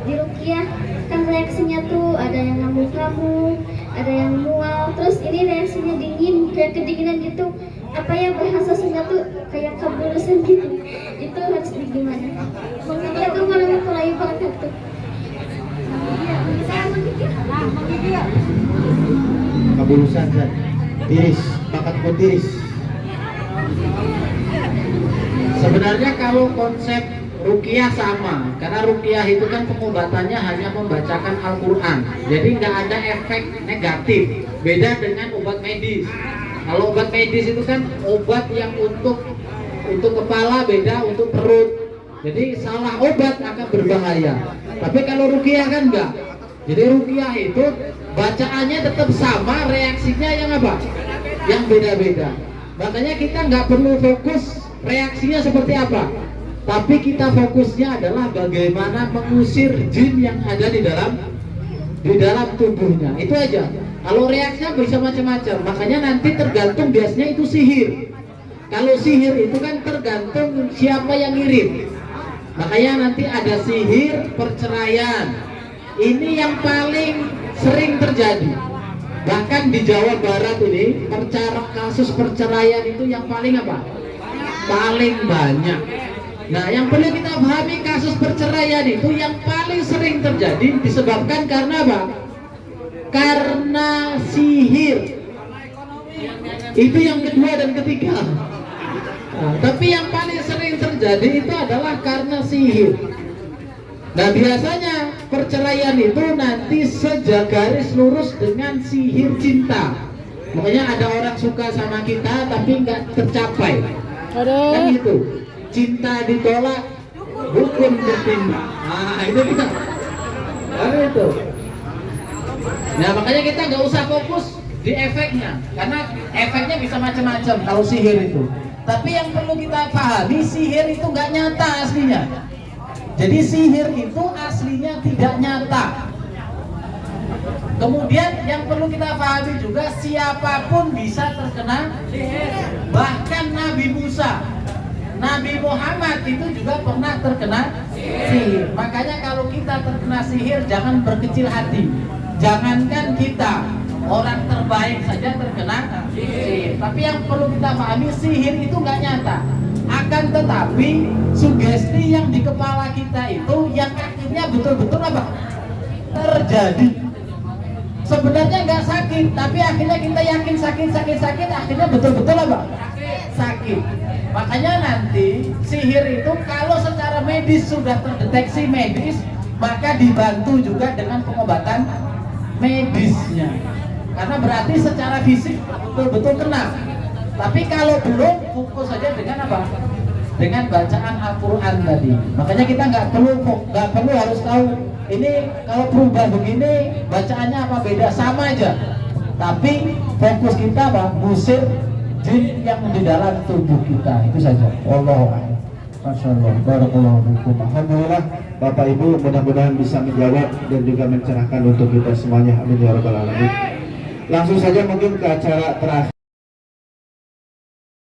di ruqyah kan reaksinya tuh ada yang ngamuk-ngamuk, ada yang mual. Terus ini reaksinya dingin, kayak kedinginan gitu. Apa ya bahasa Sunda tuh kayak kabulusan gitu. Itu harus gimana? Assalamualaikum warahmatullahi wabarakatuh. Kabulusan kan tiris, bakat pun tiris. Sebenarnya kalau konsep ruqyah sama, karena ruqyah itu kan pengobatannya hanya membacakan Al-Quran, jadi nggak ada efek negatif. Beda dengan obat medis. Kalau obat medis itu kan obat yang untuk kepala, beda untuk perut. Jadi salah obat akan berbahaya. Tapi kalau ruqyah kan enggak. Jadi ruqyah itu bacaannya tetap sama, reaksinya yang apa? Yang beda-beda. Makanya kita nggak perlu fokus reaksinya seperti apa, tapi kita fokusnya adalah bagaimana mengusir jin yang ada di dalam tubuhnya. Itu aja. Kalau reaksinya bisa macam-macam. Makanya nanti tergantung, biasanya itu sihir. Kalau sihir itu kan tergantung siapa yang ngirim. Makanya nanti ada sihir perceraian. Ini yang paling sering terjadi. Bahkan di Jawa Barat ini kasus perceraian itu yang paling apa? Paling banyak. Nah, yang perlu kita pahami, kasus perceraian itu yang paling sering terjadi disebabkan karena apa? Karena sihir. Itu yang kedua dan ketiga. Nah, tapi yang paling sering terjadi itu adalah karena sihir. Nah, biasanya perceraian itu nanti sejagaris lurus dengan sihir cinta. Makanya ada orang suka sama kita tapi nggak tercapai. Kan gitu. Cinta ditolak, hukum bertindak. Nah, itu kita. Karena itu. Nah, makanya kita nggak usah fokus di efeknya, karena efeknya bisa macam-macam kalau sihir itu. Tapi yang perlu kita pahami, sihir itu nggak nyata aslinya. Jadi sihir itu aslinya tidak nyata. Kemudian yang perlu kita pahami juga, siapapun bisa terkena sihir. Bahkan Nabi Musa, Nabi Muhammad itu juga pernah terkena sihir. Makanya kalau kita terkena sihir, jangan berkecil hati. Jangankan kita, orang terbaik saja terkena sihir. Tapi yang perlu kita pahami, sihir itu nggak nyata. Akan tetapi sugesti yang di kepala kita itu yang akhirnya betul-betul apa? Terjadi. Sebenarnya nggak sakit, tapi akhirnya kita yakin sakit, akhirnya betul-betul apa? Sakit. Makanya nanti sihir itu kalau secara medis sudah terdeteksi medis, maka dibantu juga dengan pengobatan medisnya. Karena berarti secara fisik betul-betul kena. Tapi kalau belum, fokus saja dengan apa? Dengan bacaan Al-Quran tadi. Makanya kita nggak perlu harus tahu ini kalau berubah begini bacaannya apa, beda, sama aja. Tapi fokus kita apa? Musir jin yang di dalam tubuh kita. Itu saja. Wallahu a'lam. Masya Allah, barakallahu fikum. Alhamdulillah, Bapak Ibu mudah-mudahan bisa menjawab dan juga mencerahkan untuk kita semuanya. Amin ya rabbal alamin. Langsung saja mungkin ke acara terakhir.